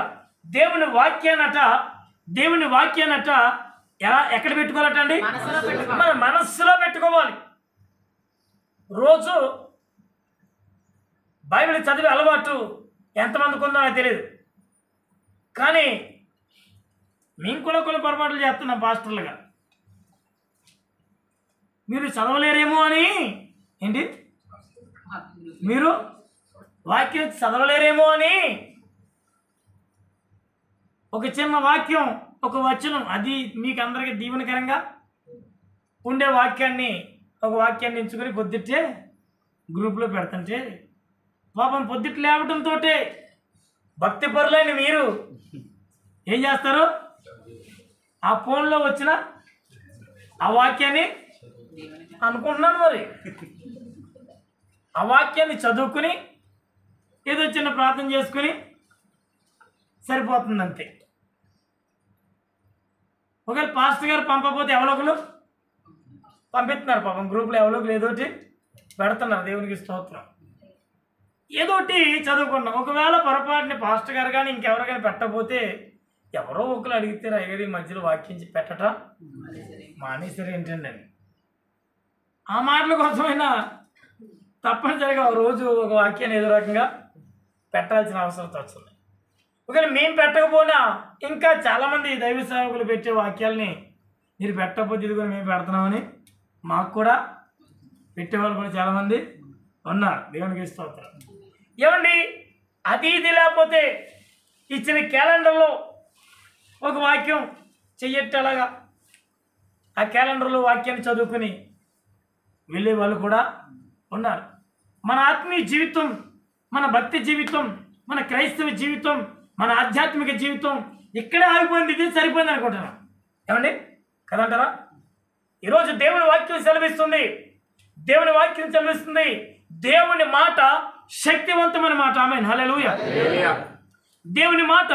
దేవుని వాక్యానట ఎక్కడ పెట్టుకోవాలట అండి? మన మనస్సులో పెట్టుకోవాలి. రోజు బైబిల్ చదివే అలవాటు ఎంతమందికి ఉందో నాకు తెలియదు, కానీ మేము కూడా కొన్ని పొరపాట్లు చేస్తున్నాం పాస్టర్లుగా. మీరు చదవలేరేమో అని ఏంటి, మీరు వాక్యం చదవలేరేమో అని ఒక చిన్న వాక్యం ఒక వచనం, అది మీకు అందరికీ దీవెనకరంగా ఉండే వాక్యాన్ని, ఒక వాక్యాన్ని ఎంచుకొని పొద్దుటే గ్రూప్లో పెడుతుంటే పాపం పొద్దుట లేవడంతో భక్తి పరులైన మీరు ఏం చేస్తారు? ఆ ఫోన్లో వచ్చిన ఆ వాక్యాన్ని అనుకుంటున్నాను, మరి ఆ వాక్యాన్ని చదువుకుని ఏదో చిన్న ప్రార్థన చేసుకుని సరిపోతుంది అంతే. ఒకవేళ పాస్టర్ గారు పంపకపోతే ఎవరొకరు పంపిస్తున్నారు, పాపం గ్రూప్లో ఎవరొకరు ఏదోటి పెడుతున్నారు. దేవునికి స్తోత్రం. ఏదోటి చదువుకున్నాం. ఒకవేళ పొరపాటుని పాస్టర్ గారు కానీ ఇంకెవరు కానీ పెట్టకపోతే ఎవరో ఒకరు అడిగితే అయ్యగారి మధ్యలో వాక్యం పెట్టటం మానేసరి ఏంటండి అని ఆ మాటల కోసమైనా తప్పనిసరిగా ఒక రోజు ఒక వాక్యాన్ని ఏదో రకంగా పెట్టాల్సిన అవసరం వచ్చింది. ఒకవేళ మేము పెట్టకపోయినా ఇంకా చాలామంది దైవ సేవకులు పెట్టే వాక్యాలని మీరు పెట్టకపోతే ఇది కూడా మేము పెడుతున్నామని మాకు కూడా పెట్టేవాళ్ళు కూడా చాలామంది ఉన్నారు. దేవునికి స్తోత్రం. ఏమండి, అది ఇది లేకపోతే ఇచ్చిన క్యాలెండర్లో ఒక వాక్యం చెయ్యట్టలాగా ఆ క్యాలెండర్లో వాక్యాన్ని చదువుకుని వెళ్ళే వాళ్ళు కూడా ఉన్నారు. మన ఆత్మీయ జీవితం, మన భక్తి జీవితం, మన క్రైస్తవ జీవితం, మన ఆధ్యాత్మిక జీవితం ఇక్కడే ఆగిపోయింది. ఇది సరిపోయింది అనుకుంటున్నాం. ఏమండి కదంటారా? ఈరోజు దేవుని వాక్యం సెలవిస్తుంది, దేవుని వాక్యం సెలవిస్తుంది. దేవుని మాట శక్తివంతమైన మాట. ఆమేన్, హల్లెలూయా. దేవుని మాట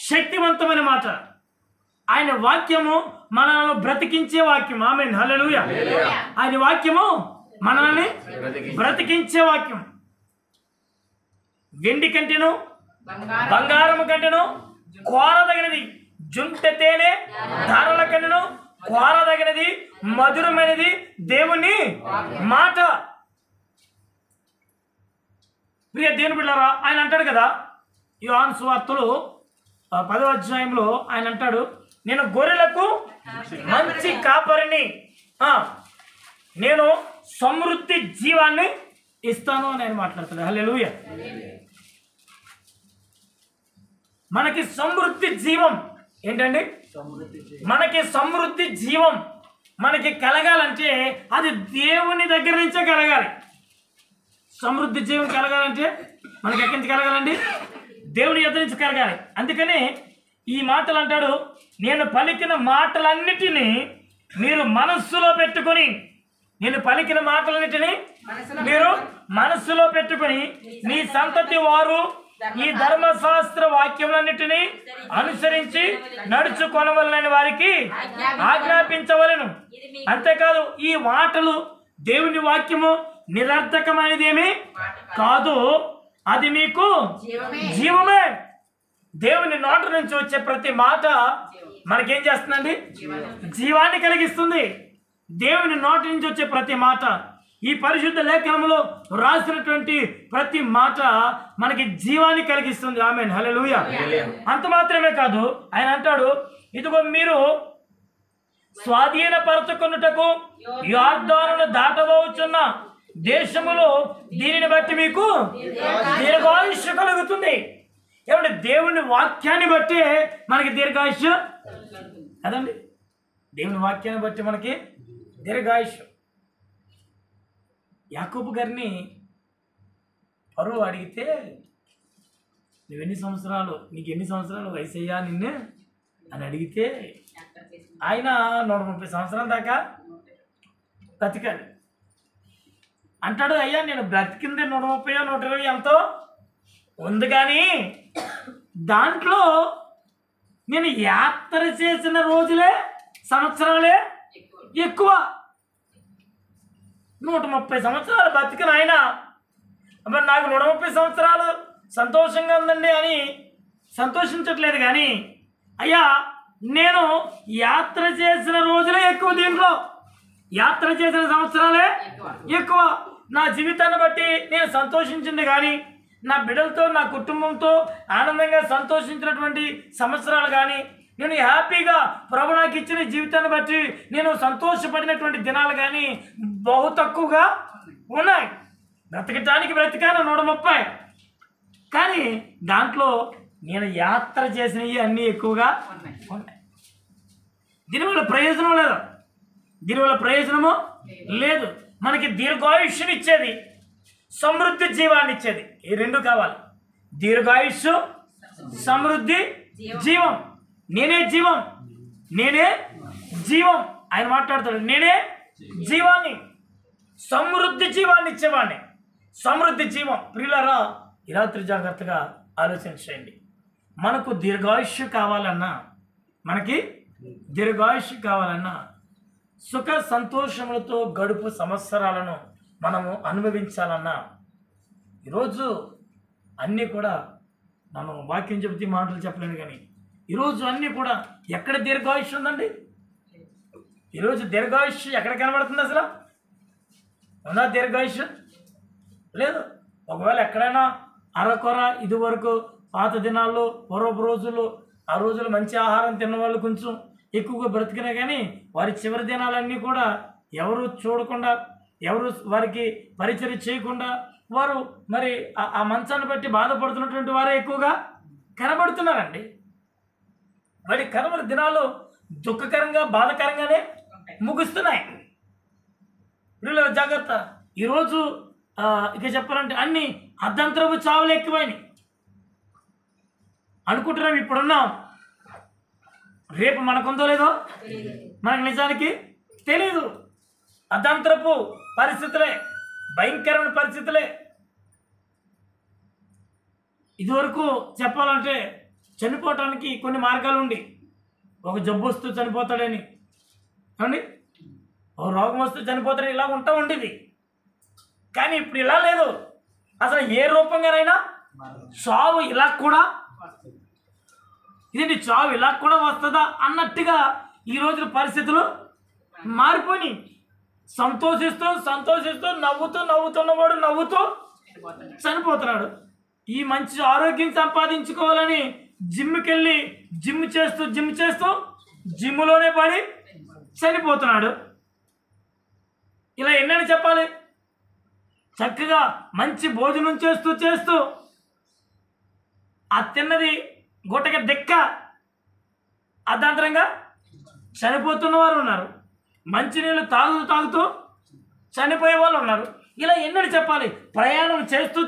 శక్తివంతమైన మాట. ఆయన వాక్యము మనల్ని బ్రతికించే వాక్యం. ఆమేన్, హల్లెలూయా. ఆయన వాక్యము మనల్ని బ్రతికించే వాక్యం. వెండి కంటేను బంగారము కంటేను కోరదగినది, జుంట తేనె ధారల కంటేను కోరదగినది, మధురమైనది దేవుని మాట. ప్రియ దేవుని బిడ్డలారా, ఆయన అంటాడు కదా యోహాను సువార్తలో 10వ అధ్యాయంలో ఆయన అంటాడు, నేను గొర్రెలకు మంచి కాపరిని, నేను సమృద్ధి జీవాన్ని ఇస్తాను అని ఆయన మాట్లాడుతాడు. హల్లెలూయా. మనకి సమృద్ధి జీవం ఏంటండి? మనకి సమృద్ధి జీవం మనకి కలగాలంటే అది దేవుని దగ్గర నుంచే కలగాలి. సమృద్ధి జీవం కలగాలంటే మనకి ఎక్కడి నుంచి కలగాలండి? దేవుని యొద్ద నుంచి కలగాలి. అందుకని ఈ మాటలు అంటాడు, నేను పలికిన మాటలన్నిటినీ మీరు మనస్సులో పెట్టుకొని, నేను పలికిన మాటలన్నిటినీ మీరు మనస్సులో పెట్టుకొని మీ సంతతి వారు ఈ ధర్మశాస్త్ర వాక్యములన్నిటినీ అనుసరించి నడుచుకొనవలనని వారికి ఆజ్ఞాపించవలెను. అంతేకాదు ఈ మాటలు దేవుని వాక్యము నిరర్థకమైనదేమీ కాదు, అది మీకు జీవమే. దేవుని నోటి నుంచి వచ్చే ప్రతి మాట మనకేం చేస్తుందండి? జీవాన్ని కలిగిస్తుంది. దేవుని నోటి నుంచి వచ్చే ప్రతి మాట, ఈ పరిశుద్ధ లేఖనంలో రాసినటువంటి ప్రతి మాట మనకి జీవాన్ని కలిగిస్తుంది. ఆమేన్, హల్లెలూయా. అంత మాత్రమే కాదు, ఆయన అంటాడు, ఇదిగో మీరు స్వాధీనపరచుకొనుటకు యొర్దానును దాటబోచున్న దేశములో దీనిని బట్టి మీకు దీర్ఘాయుష్య కలుగుతుంది. ఏమంటే దేవుని వాక్యాన్ని బట్టి మనకి దీర్ఘాయుష్య కదండి. దేవుని వాక్యాన్ని బట్టి మనకి దీర్ఘాయుష్యం. యాకోబు గారిని పరువు అడిగితే, నీకు ఎన్ని సంవత్సరాలు వయసయ్యా నిన్ను అని అడిగితే ఆయన 130 సంవత్సరాల దాకా బ్రతికాడు. అంటాడు, అయ్యా నేను బ్రతికింది 130 120 ఎంతో ఉంది, కానీ దాంట్లో నేను యాత్ర చేసిన రోజులే సంవత్సరాలే ఎక్కువ. 130 సంవత్సరాలు బతికిన ఆయన మరి నాకు 130 సంవత్సరాలు సంతోషంగా ఉందండి అని సంతోషించట్లేదు, కానీ అయ్యా నేను యాత్ర చేసిన రోజులే ఎక్కువ, దీంట్లో యాత్ర చేసిన సంవత్సరాలే ఎక్కువ. నా జీవితాన్ని బట్టి నేను సంతోషించింది కానీ, నా బిడ్డలతో నా కుటుంబంతో ఆనందంగా సంతోషించినటువంటి సంవత్సరాలు కానీ, నేను హ్యాపీగా ప్రభు నాకు ఇచ్చిన జీవితాన్ని బట్టి నేను సంతోషపడినటువంటి దినాలు కానీ బహు తక్కువగా ఉన్నాయి. బ్రతకటానికి బ్రతికాను 130, కానీ దాంట్లో నేను యాత్ర చేసినవి అన్నీ ఎక్కువగా ఉన్నాయి. దీనివల్ల ప్రయోజనం లేదా? దీనివల్ల ప్రయోజనము లేదు. మనకి దీర్ఘాయుష్యుని ఇచ్చేది, సమృద్ధి జీవాన్ని ఇచ్చేది. ఈ రెండు కావాలి. దీర్ఘాయుష్షు, సమృద్ధి, జీవం. నేనే జీవం, నేనే జీవం. ఆయన మాట్లాడతాడు, నేనే జీవాన్ని, సమృద్ధి జీవాన్ని ఇచ్చేవాడిని. సమృద్ధి జీవం. ప్రియులారా, ఈ రాత్రి జాగ్రత్తగా ఆలోచించండి. మనకు దీర్ఘాయుష్యు కావాలన్నా, మనకి దీర్ఘాయుష్యు కావాలన్నా, సుఖ సంతోషములతో గడుపు సంవత్సరాలను మనము అనుభవించాలన్నా, ఈరోజు అన్నీ కూడా మనం వాక్యం చెబితే మాటలు చెప్పలేను, కానీ ఈరోజు అన్నీ కూడా ఎక్కడ దీర్ఘాయుష్యు ఉందండి? ఈరోజు దీర్ఘాయుష్యు ఎక్కడ కనబడుతుంది? అసలు ఉందా దీర్ఘాయుష్యు? లేదు. ఒకవేళ ఎక్కడైనా అరకొర, ఇదివరకు పాత దినాల్లో, పూర్వపు రోజుల్లో, ఆ రోజులు మంచి ఆహారం తిన్న వాళ్ళు కొంచెం ఎక్కువగా బ్రతికినా, కానీ వారి చివరి దినాలన్నీ కూడా ఎవరు చూడకుండా, ఎవరు వారికి పరిచయం చేయకుండా, వారు మరి ఆ మంచాన్ని బట్టి బాధపడుతున్నటువంటి వారే ఎక్కువగా కనబడుతున్నారండి. వారి కనబడి దినాలు దుఃఖకరంగా, బాధకరంగానే ముగుస్తున్నాయి. వీళ్ళ జాగ్రత్త. ఈరోజు ఇక చెప్పాలంటే అన్ని అర్ధంతరపు చావులు ఎక్కువైనాయి. అనుకుంటున్నాం ఇప్పుడున్నాం, రేపు మనకుందో లేదో మనకు నిజానికి తెలీదు. అర్ధంతరపు పరిస్థితులే, భయంకరమైన పరిస్థితులే. ఇదివరకు చెప్పాలంటే చనిపోవటానికి కొన్ని మార్గాలు ఉండి, ఒక జబ్బు వస్తూ చనిపోతాడని, అండి ఓ రోగం వస్తూ చనిపోతాడని ఇలా ఉంటా ఉండేది. కానీ ఇప్పుడు ఇలా లేదు. అసలు ఏ రూపంగానైనా చావు ఇలా కూడా, ఇదేంటి చావు ఇలా కూడా వస్తుందా అన్నట్టుగా ఈ రోజున పరిస్థితులు మారిపోయి, సంతోషిస్తూ నవ్వుతున్నవాడు నవ్వుతూ చనిపోతున్నాడు. ఈ మంచి ఆరోగ్యం సంపాదించుకోవాలని జిమ్కి వెళ్ళి జిమ్ చేస్తూ జిమ్లోనే పడి చనిపోతున్నాడు. ఇలా ఎన్నని చెప్పాలి? చక్కగా మంచి భోజనం చేస్తూ ఆ తిన్నది గుట్టక దిక్క అర్ధాంతరంగా చనిపోతున్న వారు ఉన్నారు. మంచినీళ్ళు తాగుతూ చనిపోయే వాళ్ళు ఉన్నారు. ఇలా ఎన్నని చెప్పాలి? ప్రయాణం చేస్తూ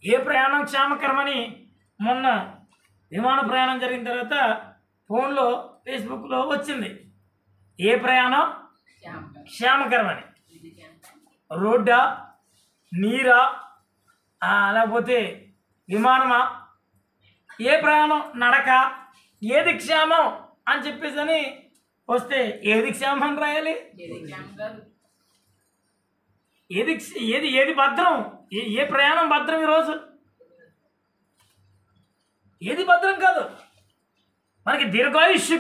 ఏ ప్రయాణం క్షేమకరమని మొన్న విమాన ప్రయాణం జరిగిన తర్వాత ఫోన్లో, ఫేస్బుక్లో వచ్చింది. ఏ ప్రయాణం క్షేమకరమని? రోడ్డా, నీరా, లేకపోతే విమానమా, ఏ ప్రయాణం, నడక, ఏది క్షేమం అని చెప్పేసి అని వస్తే ఏది క్షేమం అని రాయాలి? ఏది భద్రం? ఏ ప్రయాణం భద్రం? ఈరోజు ఏది భద్రం కాదు. మనకి దీర్ఘాయుష్యు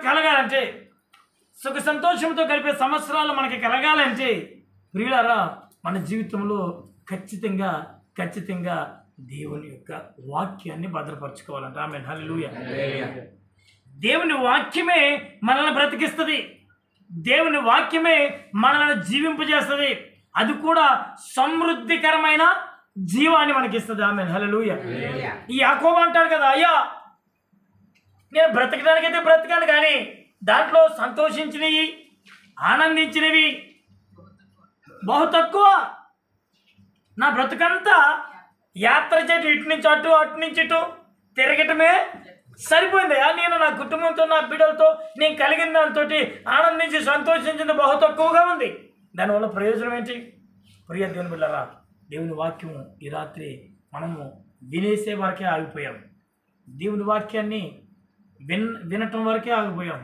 కలగాలంటే, సుఖ సంతోషంతో గడిపే సంవత్సరాలు మనకి కలగాలంటే, ప్రియులారా, మన జీవితంలో ఖచ్చితంగా దేవుని యొక్క వాక్యాన్ని భద్రపరచుకోవాలంట. ఆమేన్, హల్లెలూయా. దేవుని వాక్యమే మనల్ని బ్రతికిస్తుంది. దేవుని వాక్యమే మనల్ని జీవింపజేస్తుంది. అది కూడా సమృద్ధికరమైన జీవాన్ని మనకిస్తుంది. ఆమేన్, హల్లెలూయా. ఈ యాకోబు అంటాడు కదా, అయ్యా నేను బ్రతకడానికైతే బ్రతకాను, కానీ దాంట్లో సంతోషించినవి, ఆనందించినవి బహు తక్కువ. నా బ్రతుకంతా యాత్ర చేయటం, ఇటు నుంచి అటు తిరగటమే సరిపోయింది. నేను నా కుటుంబంతో, నా బిడ్డలతో నేను కలిగిన దాంతో ఆనందించి సంతోషించింది బహు తక్కువగా ఉంది. దానివల్ల ప్రయోజనం ఏంటి? ప్రియ దేవుని బిడ్డలారా, దేవుని వాక్యము ఈ రాత్రి మనము వినేసే వరకే ఆగిపోయాం. దేవుని వాక్యాన్ని వినటం వరకే ఆగిపోయాం.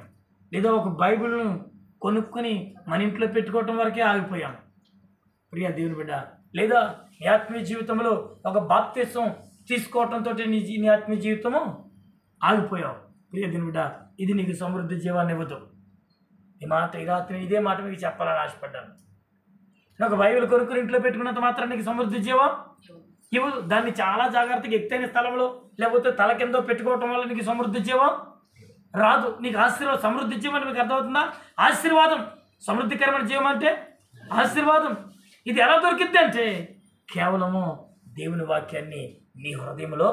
లేదా ఒక బైబిల్ను కొనుక్కొని మన ఇంట్లో పెట్టుకోవటం వరకే ఆగిపోయాం. ప్రియ దేవుని బిడ్డ, లేదా నీ ఆత్మీయ జీవితంలో ఒక బాప్తిసం తీసుకోవటంతో నీ ఆత్మీయ జీవితము ఆగిపోయావు. ప్రియ దేవుని బిడ్డ, ఇది నీకు సమృద్ధి జీవాన్ని ఇవ్వదు. ఈ రాత్రి ఇదే మాట మీకు చెప్పాలని ఆశపడ్డాను. నాకు బైబిల్ కొనుక్కుని ఇంట్లో పెట్టుకున్నంత మాత్రం నీకు సమృద్ధి జీవం ఇవ్వదు. దాన్ని చాలా జాగ్రత్తగా ఎత్తైన స్థలంలో, లేకపోతే తల కింద పెట్టుకోవటం వల్ల నీకు సమృద్ధి జీవం రాదు. నీకు ఆశీర్వాదం, సమృద్ధి జీవం అని మీకు అర్థమవుతుందా? ఆశీర్వాదం, సమృద్ధికరమైన జీవం అంటే ఆశీర్వాదం. ఇది ఎలా దొరికిద్ది అంటే కేవలము దేవుని వాక్యాన్ని నీ హృదయంలో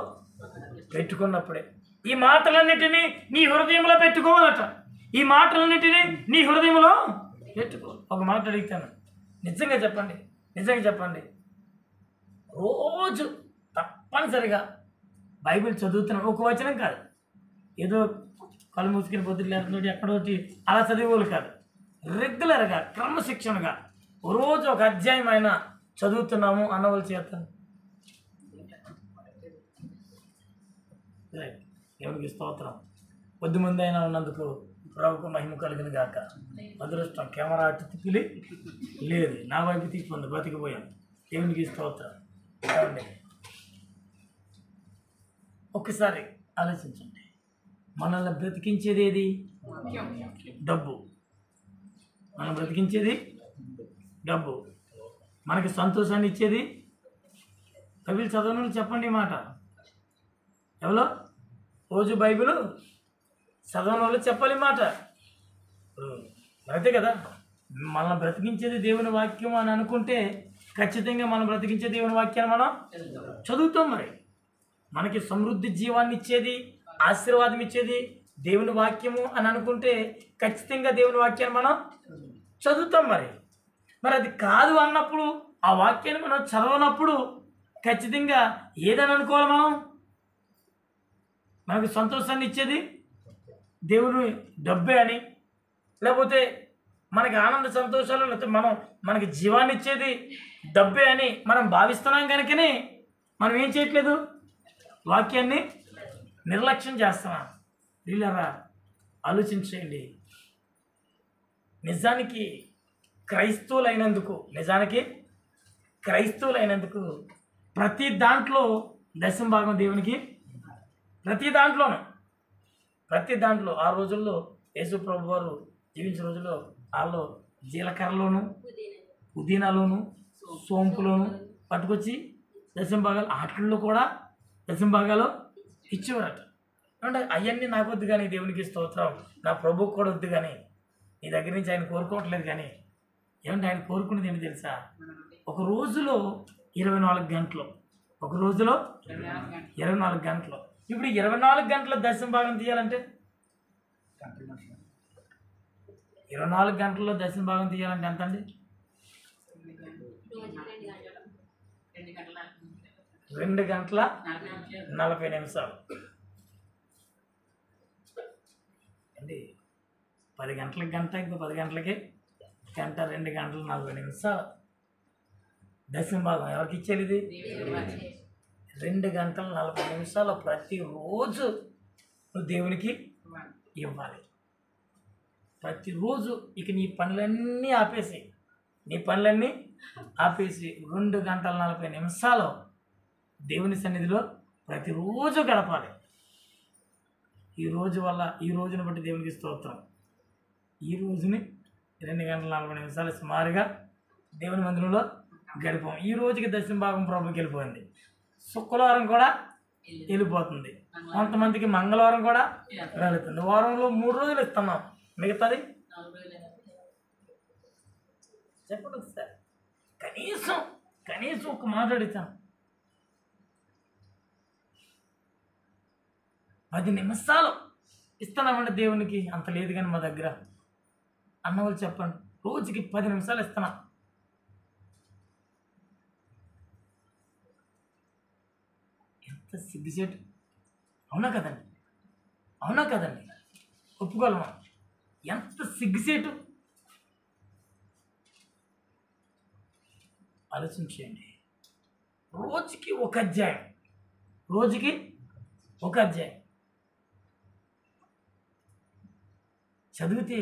పెట్టుకున్నప్పుడే. ఈ మాటలన్నిటినీ నీ హృదయంలో పెట్టుకోవాలట. ఈ మాటలన్నిటినీ నీ హృదయంలో పెట్టుకో. ఒక మాట అడుగుతాను, నిజంగా చెప్పండి, నిజంగా చెప్పండి, రోజు తప్పనిసరిగా బైబిల్ చదువుతున్నాం. ఒక వచనం కాదు, ఏదో కళ్ళు మూసుకుని పొద్దులు ఎక్కడోటి అలా చదివేవాళ్ళు కాదు. రెగ్యులర్గా క్రమశిక్షణగా రోజు ఒక అధ్యాయం అయినా చదువుతున్నాము అన్నవాళ్ళు చేస్తాను. ఎవరికి స్తోత్రం. కొద్ది మంది అయినా ఉన్నందుకు ప్రభుకు మహిమ కలిగిన గాక. అదృష్టం కెమెరా అటు తిప్పిలి లేదు, నా వైపు తిప్పుంది, బతికిపోయాను. దేవునికి స్తోత్రం. ఏమండి, ఒక్కసారి ఆలోచించండి, మనల్ని బ్రతికించేది ఏది? డబ్బు. మనం బ్రతికించేది డబ్బు. మనకి సంతోషాన్ని ఇచ్చేది బైబిల్ చదవను చెప్పండి మాట. ఎవరో రోజు బైబిల్ చదవని వాళ్ళు చెప్పాలి మాట. అంతే కదా, మనల్ని బ్రతికించేది దేవుని వాక్యం అని అనుకుంటే ఖచ్చితంగా మనం బ్రతికించే దేవుని వాక్యాన్ని మనం చదువుతాం. మరి మనకి సమృద్ధి జీవాన్ని ఇచ్చేది, ఆశీర్వాదం ఇచ్చేది దేవుని వాక్యము అని అనుకుంటే ఖచ్చితంగా దేవుని వాక్యాన్ని మనం చదువుతాం. మరి అది కాదు అన్నప్పుడు, ఆ వాక్యాన్ని మనం చదవనప్పుడు ఖచ్చితంగా ఏదని అనుకోవాలి మనం? మనకు సంతోషాన్ని ఇచ్చేది దేవుని డబ్బే అని, లేకపోతే మనకి ఆనంద సంతోషాలు, లేకపోతే మనకి జీవాన్ని ఇచ్చేది డబ్బే అని మనం భావిస్తున్నాం. కనుకనే మనం ఏం చేయట్లేదు, వాక్యాన్ని నిర్లక్ష్యం చేస్తున్నాం. వీళ్ళరా ఆలోచించేయండి. నిజానికి క్రైస్తవులైనందుకు ప్రతి దాంట్లో దశమ భాగం దేవునికి, ప్రతి దాంట్లో ఆ రోజుల్లో యేసు ప్రభు వారు జీవించిన రోజుల్లో వాళ్ళు జీలకర్రలోను, పుదీనాలోను, సోంపులోను పట్టుకొచ్చి దశమ భాగాలు, ఆటల్లో కూడా దశమ భాగాలు ఇచ్చేవారట. అంటే అవన్నీ నాకు వద్దు కానీ, దేవునికి స్తోత్రం, నా ప్రభుకు కూడా వద్దు కానీ, నీ దగ్గర నుంచి ఆయన కోరుకోవట్లేదు కానీ, ఏమంటే ఆయన కోరుకునేది ఏంటి తెలుసా? ఒక రోజులో 24 గంటలు, ఒక రోజులో 24 గంటలు. ఇప్పుడు 24 గంటల దశమ భాగం తీయాలంటే, 24 గంటల్లో దశమ భాగం తీయాలంటే ఎంత అండి? 2 గంటల 40 నిమిషాలు అండి. 10 గంటలకి గంట, ఇంకో 10 గంటలకి గంట, 2 గంటల 40 నిమిషాలు దశమ భాగం ఎవరికి ఇచ్చేది? ఇది 2 గంటల 40 నిమిషాలు ప్రతిరోజు నువ్వు దేవునికి ఇవ్వాలి. ప్రతిరోజు ఇక నీ పనులన్నీ ఆపేసి 2 గంటల 40 నిమిషాలు దేవుని సన్నిధిలో ప్రతిరోజు గడపాలి. ఈ రోజుని బట్టి దేవునికి స్తోత్రం. ఈ రోజుని 2 గంటల 40 నిమిషాలు సుమారుగా దేవుని మందిరంలో గడిపాం. ఈ రోజుకి దశమ భాగం ప్రభుకి వెళ్ళిపోయింది. శుక్రవారం కూడా వెళ్ళిపోతుంది. కొంతమందికి మంగళవారం కూడా వెళుతుంది. వారంలో 3 రోజులు ఇస్తున్నాం, మిగతాది చెప్పండి సార్. కనీసం ఒక మాట అడుగుతాం, 10 నిమిషాలు ఇస్తున్నామంటే దేవునికి అంత లేదు కానీ మా దగ్గర అన్నవాళ్ళు చెప్పండి. రోజుకి 10 నిమిషాలు ఇస్తున్నాం. ఎంత సిగ్గుచేటు. అవునా కదండి, ఒప్పుకోగలమా? ఎంత సిగ్గుచేటు. ఆలోచించేయండి. రోజుకి ఒక అధ్యాయం చదివితే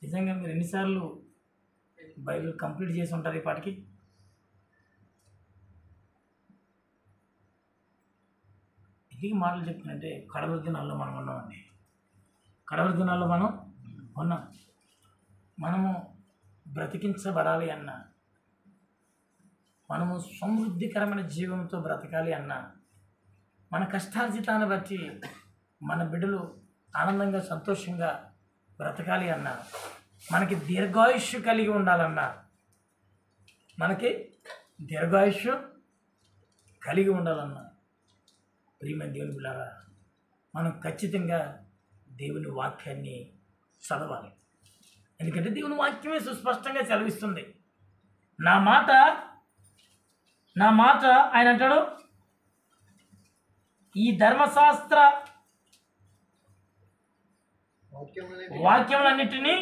నిజంగా మీరు ఎన్నిసార్లు బైబిల్ కంప్లీట్ చేసి ఉంటారు ఈ పాటికి? ఎందుకు మాటలు చెప్తున్నంటే కడవరి దినాల్లో మనం ఉన్నామండి. మనము బ్రతికించబడాలి అన్నా, మనము సమృద్ధికరమైన జీవంతో బ్రతకాలి అన్నా, మన కష్టార్జితాన్ని బట్టి మన బిడ్డలు ఆనందంగా సంతోషంగా బ్రతకాలి అన్నా, మనకి దీర్ఘాయుష్షు కలిగి ఉండాలన్నా, ప్రియమైన దేవుని బిడ్డలారా, మనం ఖచ్చితంగా దేవుని వాక్యాన్ని చదవాలి. ఎందుకంటే దేవుని వాక్యమే సుస్పష్టంగా సెలవిస్తుంది. నా మాట ఆయన అంటాడు, ఈ ధర్మశాస్త్ర వాక్యములన్నిటినీ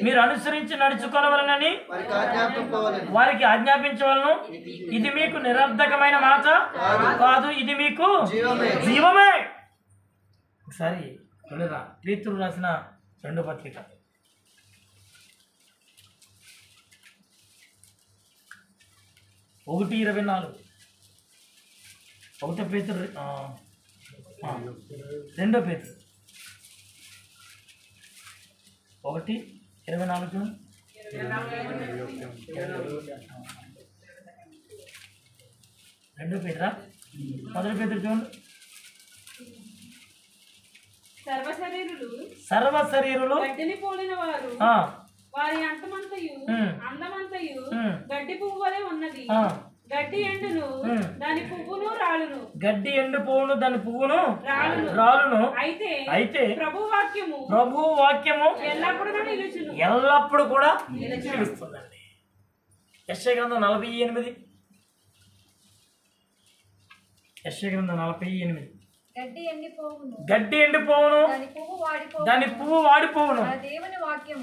మీరు అనుసరించి నడుచుకోవాలని వారికి ఆజ్ఞాపించవలను. ఇది మీకు నిరర్ధకమైన మాట కాదు, ఇది మీకు జీవమే. ఒకసారి పేతురు రాసిన 2వ పత్రిక 1:24. 1 పేతురు 2 పేతురు 1:24. 2 పేతురా 1 పేతురు చూడండి. సర్వశరీరులు గడ్డిని పోలిన వారు, వారి అంతమంతయు అందమంతయు గడ్డి పువ్వు వలె ఉన్నది. గడ్డి ఎండును దాని పువ్వును రాలును. గడ్డి ఎండిపోవును దాని పువ్వును రాలును. అయితే ప్రభు వాక్యము ఎల్లప్పుడు కూడా నిలుస్తుందండి. యెషయా గ్రంథం 48. యెషయా గ్రంథం 48. గడ్డి ఎండిపోవును దాని పువ్వు వాడిపోవును,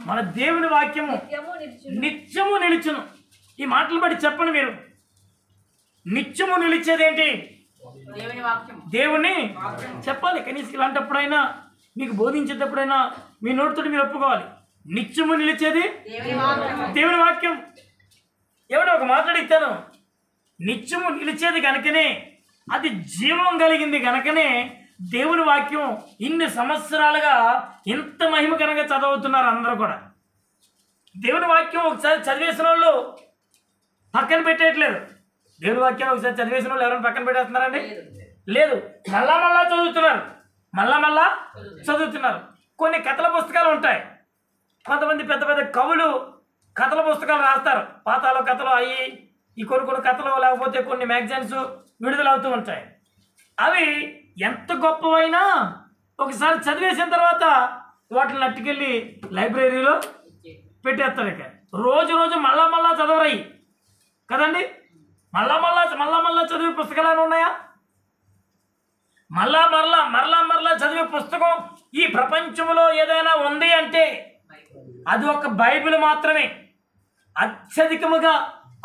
మన దేవుని వాక్యము నిత్యము నిలుచును. ఈ మాటలు బట్టి చెప్పండి, మీరు నిత్యము నిలిచేదేంటి? దేవుని చెప్పాలి. కనీసం ఇలాంటప్పుడైనా మీకు బోధించేటప్పుడైనా మీ నోటితో మీరు ఒప్పుకోవాలి. నిత్యము నిలిచేది దేవుని వాక్యం. ఎవడో ఒక మాట అడిగితాను, నిత్యము నిలిచేది కనుకనే, అది జీవం కలిగింది కనుకనే దేవుని వాక్యం ఇన్ని సంవత్సరాలుగా ఇంత మహిమకరంగా చదువుతున్నారు అందరూ కూడా. దేవుని వాక్యం ఒకసారి చదివేసిన వాళ్ళు పక్కన పెట్టేయట్లేదు. దేవుని వాక్యం ఒకసారి చదివేసిన వాళ్ళు ఎవరైనా పక్కన పెట్టేస్తున్నారండి? లేదు, మళ్ళా చదువుతున్నారు. కొన్ని కథల పుస్తకాలు ఉంటాయి. కొంతమంది పెద్ద పెద్ద కవులు కథల పుస్తకాలు రాస్తారు. పాతాల కథలు అయ్యి ఈ కొన్ని కథలు, లేకపోతే కొన్ని మ్యాగజైన్స్ విడుదలవుతూ ఉంటాయి. అవి ఎంత గొప్పవైనా ఒకసారి చదివేసిన తర్వాత వాటిని అట్టుకెళ్ళి లైబ్రరీలో పెట్టేస్తారు. ఇక రోజు మళ్ళా చదవరాయి కదండి. మళ్ళా చదివే పుస్తకాలు ఉన్నాయా? మరలా చదివే పుస్తకం ఈ ప్రపంచంలో ఏదైనా ఉంది అంటే అది ఒక బైబిల్ మాత్రమే. అత్యధికముగా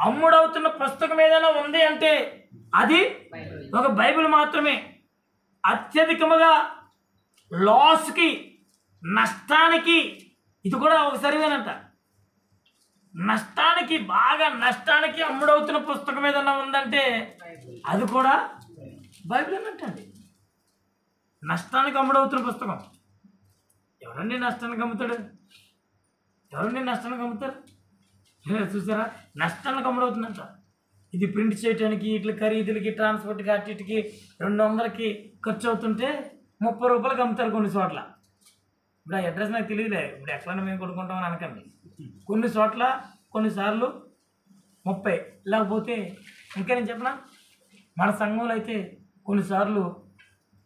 అమ్ముడవుతున్న పుస్తకం ఏదైనా ఉంది అంటే అది ఒక బైబిల్ మాత్రమే. అత్యధికముగా లాస్కి, నష్టానికి, ఇది కూడా ఒక సర్వేనంట, బాగా నష్టానికి అమ్ముడవుతున్న పుస్తకం ఏదైనా ఉందంటే అది కూడా బైబిల్ అంటండి. నష్టానికి అమ్ముడవుతున్న పుస్తకం. ఎవరండి నష్టానికి అమ్ముతారు? చూసారా? నష్టానికి అమ్ముడవుతుందంట. ఇది ప్రింట్ చేయడానికి, ఇట్లా ఖరీదులకి, ట్రాన్స్పోర్ట్కి, అన్నిటికి 200కి ఖర్చు అవుతుంటే 30 రూపాయలకి అమ్ముతారు కొన్ని చోట్ల. ఇప్పుడు ఆ అడ్రస్ నాకు తెలియదులే, ఇప్పుడు ఎట్లా మేము కొనుక్కుంటామని అనకండి. కొన్ని చోట్ల కొన్నిసార్లు 30, లేకపోతే ఇంకా నేను చెప్పనా, మన సంఘంలో అయితే కొన్నిసార్లు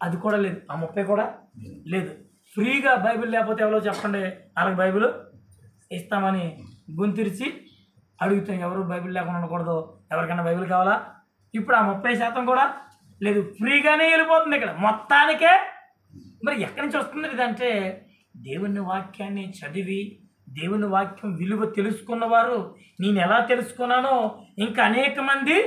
అది కూడా లేదు, ఆ 30 కూడా లేదు. ఫ్రీగా బైబిల్ లేకపోతే ఎవరో చెప్పండి, వాళ్ళకి బైబిల్ ఇస్తామని గొంతిరిచి అడుగుతాం. ఎవరు బైబిల్ లేకుండా ఉండకూడదు, ఎవరికైనా బైబిల్ కావాలా? ఇప్పుడు ఆ 30% కూడా లేదు, ఫ్రీగానే వెళ్ళిపోతుంది ఇక్కడ మొత్తానికే. మరి ఎక్కడి నుంచి వస్తుంది ఇదంటే, దేవుని వాక్యాన్ని చదివి దేవుని వాక్యం విలువ తెలుసుకున్నవారు, నేను ఎలా తెలుసుకున్నానో ఇంకా అనేక మంది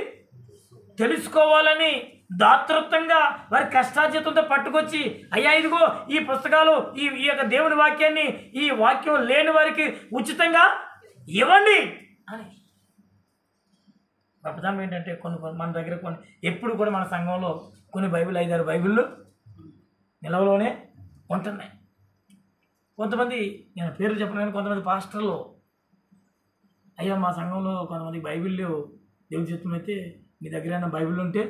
తెలుసుకోవాలని దాతృత్వంగా వారి కష్టార్జితంతో పట్టుకొచ్చి, అయ్యా ఇదిగో ఈ పుస్తకాలు, ఈ యొక్క దేవుని వాక్యాన్ని, ఈ వాక్యం లేని వారికి ఉచితంగా ఇవ్వండి అని. గొప్పతనం ఏంటంటే కొన్ని మన దగ్గర ఎప్పుడు కూడా మన సంఘంలో కొన్ని బైబిల్ 5-6 బైబిళ్ళు నిలవలోనే ఉంటున్నాయి. కొంతమంది, నేను పేర్లు చెప్పను కానీ కొంతమంది పాస్టర్లు, అయ్యా మా సంఘంలో కొంతమంది బైబిల్ లేవు, దేవుని చిత్తం అయితే మీ దగ్గర ఏమైనా బైబిల్ ఉంటే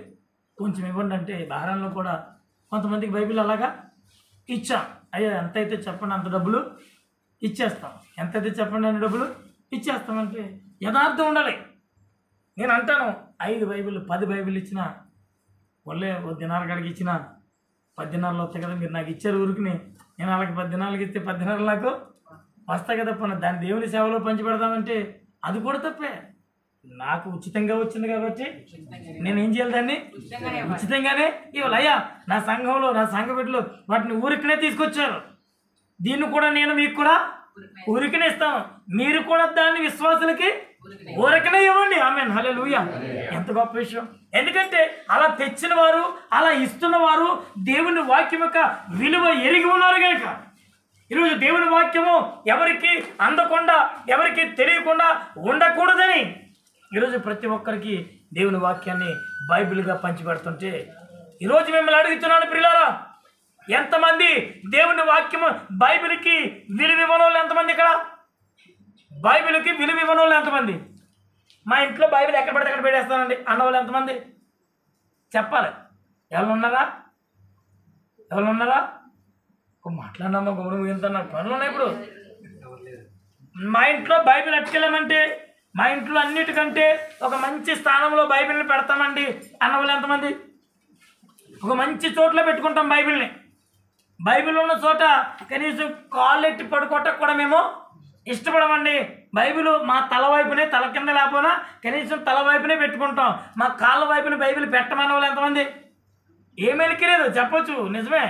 కొంచెం ఇవ్వండి అంటే, బహారంలో కూడా కొంతమందికి బైబిల్ అలాగా ఇచ్చాం. అయ్యా ఎంత అయితే చెప్పండి అంత డబ్బులు ఇచ్చేస్తాం, ఎంతైతే చెప్పండి అన్ని డబ్బులు ఇచ్చేస్తామంటే యథార్థం ఉండాలి. నేను అంటాను, 5 బైబిల్ 10 బైబిల్ ఇచ్చినా, ఒళ్ళే దినాల కాడికి ఇచ్చినా 10 దినాలు వస్తాయి కదా, మీరు నాకు ఇచ్చారు ఊరికి, నేను వాళ్ళకి 10 దినాలకి ఇస్తే 10 దినాలు నాకు వస్తాయి కదా. పోనీ దాన్ని దేవుని సేవలో పంచిపెడతామంటే అది కూడా తప్పే. నాకు ఉచితంగా వచ్చింది కాబట్టి నేను ఏం చేయాలి, దాన్ని ఉచితంగానే ఇవ్వాలి. అయ్యా నా సంఘంలో నా సంఘ బిడ్డలు వాటిని ఊరికనే తీసుకొచ్చారు, దీన్ని కూడా నేను మీకు కూడా ఊరికనే ఇస్తాను, మీరు కూడా దాన్ని విశ్వాసులకి ఊరికనే ఇవ్వండి. ఆమేన్, హల్లెలూయా. ఎంత గొప్ప విషయం. ఎందుకంటే అలా తెచ్చిన వారు, అలా ఇస్తున్న వారు దేవుని వాక్యం యొక్క విలువ ఎరిగి ఉన్నారు కనుక. ఈరోజు దేవుని వాక్యము ఎవరికి అందకుండా, ఎవరికి తెలియకుండా ఉండకూడదని ఈరోజు ప్రతి ఒక్కరికి దేవుని వాక్యాన్ని బైబిల్గా పంచిపెడుతుంటే, ఈరోజు మిమ్మల్ని అడుగుతున్నాను ప్రియులారా, ఎంతమంది దేవుని వాక్యము బైబిల్కి విలువ ఇవ్వని వాళ్ళు ఎంతమంది? ఇక్కడ బైబిల్కి విలువ ఇవ్వని వాళ్ళు ఎంతమంది? మా ఇంట్లో బైబిల్ ఎక్కడ పడితే అక్కడ పెట్టేస్తానండి అన్నవాళ్ళు ఎంతమంది? చెప్పాలి. ఎవరు ఉన్నారా? ఎవరు ఉన్నారా? మాట్లాడినామా గౌరవం ఎంత నాకు పనులు ఉన్నాయి. ఇప్పుడు మా ఇంట్లో బైబిల్ అట్టుకెళ్ళామంటే, మా ఇంట్లో అన్నిటికంటే ఒక మంచి స్థానంలో బైబిల్ని పెడతామండి అన్నవాళ్ళు ఎంతమంది? ఒక మంచి చోట్ల పెట్టుకుంటాం బైబిల్ని. బైబిల్ ఉన్న చోట కనీసం కాళ్ళు ఎట్టి పడుకోవటం కూడా మేము ఇష్టపడమండి. బైబిల్ మా తల వైపునే, తల కింద లేకపోయినా కనీసం తల వైపునే పెట్టుకుంటాం. మా కాళ్ళ వైపున బైబిల్ పెట్టమన్న వాళ్ళు ఎంతమంది? ఏమెలికి లేదు, చెప్పొచ్చు, నిజమే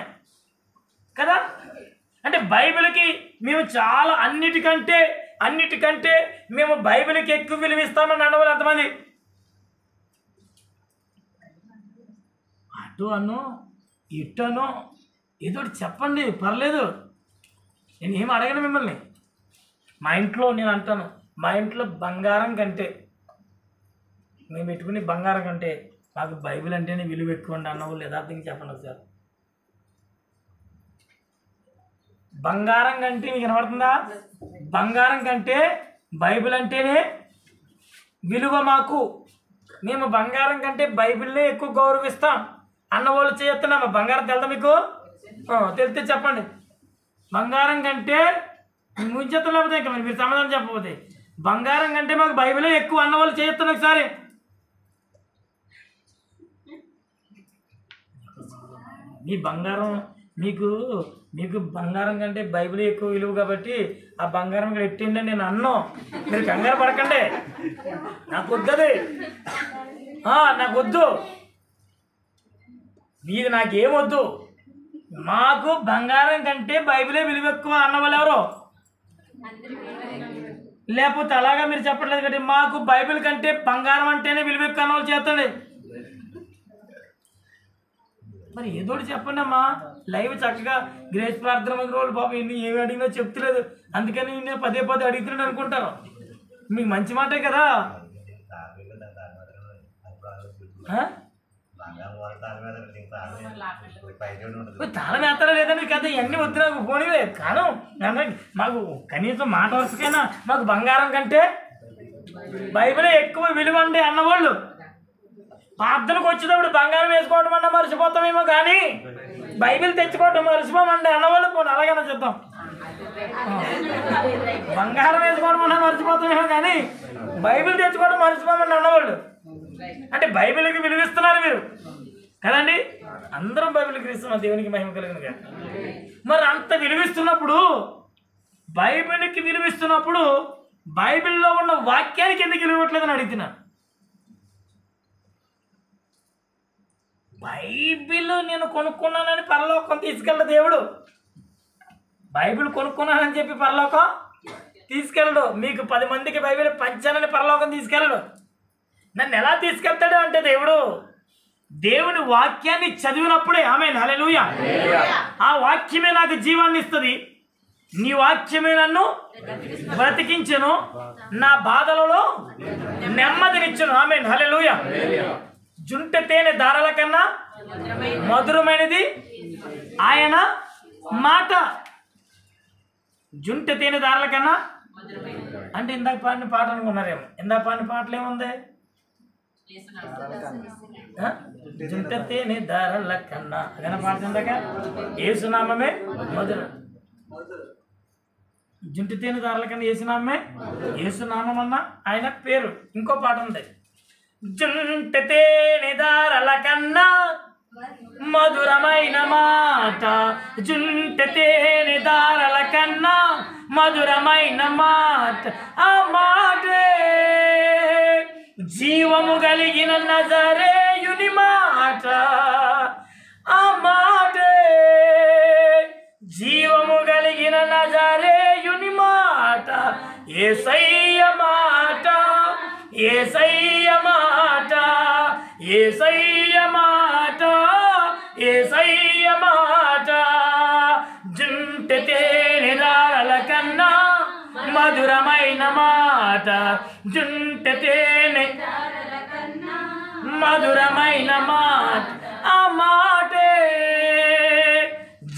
కదా. అంటే బైబిల్కి మేము చాలా అన్నిటికంటే మేము బైబిల్కి ఎక్కువ విలువిస్తామని అన్నవాళ్ళు ఎంతమంది? అటు అను ఇటు అను ఏదో చెప్పండి, పర్లేదు, నేను ఏం అడగను మిమ్మల్ని. మా ఇంట్లో నేను అంటాను, మా ఇంట్లో బంగారం కంటే, మేము పెట్టుకుని బంగారం కంటే మాకు బైబిల్ అంటేనే విలువ ఎక్కువ అండి అన్నవాళ్ళు యథార్థంగా చెప్పండి ఒకసారి. బంగారం కంటే మీకు కనబడుతుందా? బంగారం కంటే బైబిల్ అంటేనే విలువ మాకు, మేము బంగారం కంటే బైబిల్నే ఎక్కువ గౌరవిస్తాం అన్నవాళ్ళు చేస్తున్నామా? బంగారం తెలుదా మీకు? తెలిస్తే చెప్పండి. బంగారం కంటే ముంచెత్తం లేకపోతే ఇంకా మీరు సమాధానం చెప్పకపోతే, బంగారం కంటే మాకు బైబిలే ఎక్కువ అన్నవాళ్ళు చేస్తున్నా ఒకసారి. మీ బంగారం మీకు బంగారం కంటే బైబిల్ ఎక్కువ విలువ కాబట్టి ఆ బంగారం ఇక్కడ ఎట్టిండి నేను అన్నాను. మీరు కంగారు పడకండి, నాకు వద్దది, నాకు వద్దు, మీది నాకేమొద్దు. మాకు బంగారం కంటే బైబిలే విలువ ఎక్కువ అన్నవాళ్ళు ఎవరు? లేకపోతే అలాగా మీరు చెప్పట్లేదు కాబట్టి మాకు బైబిల్ కంటే బంగారం అంటేనే విలువ ఎక్కువ అన్నవాళ్ళు చేస్తండి. మరి ఏదోటి చెప్పండి అమ్మా. లైవ్ చక్కగా గ్రేస్ ప్రార్థన మంది రోజులు బాబు ఇన్ని ఏమి అడిగినా చెప్తలేదు, అందుకని నేను పదే అడుగుతున్నాను అనుకుంటారు. మీకు మంచి మాటే కదా. తాళం వేస్తారా లేదండి కదా, ఇవన్నీ వద్దు నాకు పోనీలే. కాను మాకు కనీసం మాట వరుసకైనా మాకు బంగారం కంటే బైబిలే ఎక్కువ విలువ అండి అన్నవాళ్ళు. ప్రార్థనకు వచ్చేటప్పుడు బంగారం వేసుకోవడం అన్నా మర్చిపోతామేమో కానీ బైబిల్ తెచ్చుకోవటం మర్చిపోమండి అన్నవాళ్ళు. పోనీ అలాగైనా చూద్దాం. బంగారం వేసుకోవడం అన్నా మర్చిపోతామేమో కానీ బైబిల్ తెచ్చుకోవడం మర్చిపోమండి అన్నవాళ్ళు. అంటే బైబిల్కి విలువిస్తున్నారు మీరు కదండి. అందరం బైబిల్కి ఇస్తున్నాం, దేవునికి మహిమ కలిగినగా. మరి అంత విలువిస్తున్నప్పుడు, బైబిల్కి విలువిస్తున్నప్పుడు బైబిల్లో ఉన్న వాక్యానికి ఎందుకు విలువట్లేదని అడుగుతున్నాను. బైబిల్ నేను కొనుక్కున్నానని పరలోకం తీసుకెళ్ళడు దేవుడు. బైబిల్ కొనుక్కున్నానని చెప్పి పరలోకం తీసుకెళ్ళడు. మీకు 10 మందికి బైబిల్ పంచానని పరలోకం తీసుకెళ్ళడు. నన్ను ఎలా తీసుకెళ్తాడు అంటే దేవుని వాక్యాన్ని చదివినప్పుడే, ఆమేన్, హల్లెలూయా, ఆ వాక్యమే నాకు జీవాన్ని ఇస్తుంది. నీ వాక్యమే నన్ను బ్రతికించెను, నా బాధలలో నెమ్మదినిచ్చును, ఆమేన్, హల్లెలూయా. జుంట తేనె దారాల కన్నా మధురమైనది ఆయన మాట. జుంట తేనె దారాల కన్నా అంటే ఇందాక పాడిన పాట అనుకున్నారేమో. ఇందాక పాడిన పాటలు ఏముంది? జుంట తేనె దారాల కన్నా అదైనా పాడుతుందాక యేసునామమే మధురం. జుంట తేనె దారాల కన్నా యేసునామమే, యేసునామం అన్న ఆయన పేరు. ఇంకో పాట ఉంది, జుంట తేనె దారాల కన్నా మధురమైన మాట జుంట తేనె దారల కన్నా మధురమైన మాట, ఆ మాటే జీవము కలిగిన నజరేయుని మాట, ఆ మాటే జీవము కలిగిన నజరేయుని మాట, యేసయ్య మాట, యేసయ్య మాట, యేసయ్య మాట, యేసయ్య మాట, జుంట తేనె దారల కన్నా మధురమైన మాట, జుంట తేనె మధురమైన మాట, ఆ మాటే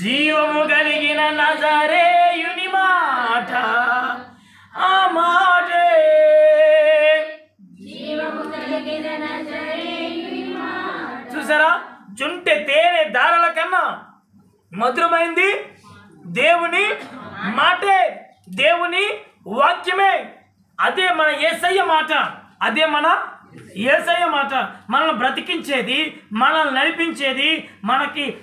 జీవము కలిగిన నజరేయుని మాట, ఆ మాటే చూసారా? జుంటె తేనె దారల కన్నా మధురమైంది దేవుని మాటే, దేవుని వాక్యమే. అదే మన యేసయ్య మాట, అదే మన యేసయ్య మాట. మనల్ని బ్రతికించేది, మనల్ని నడిపించేది,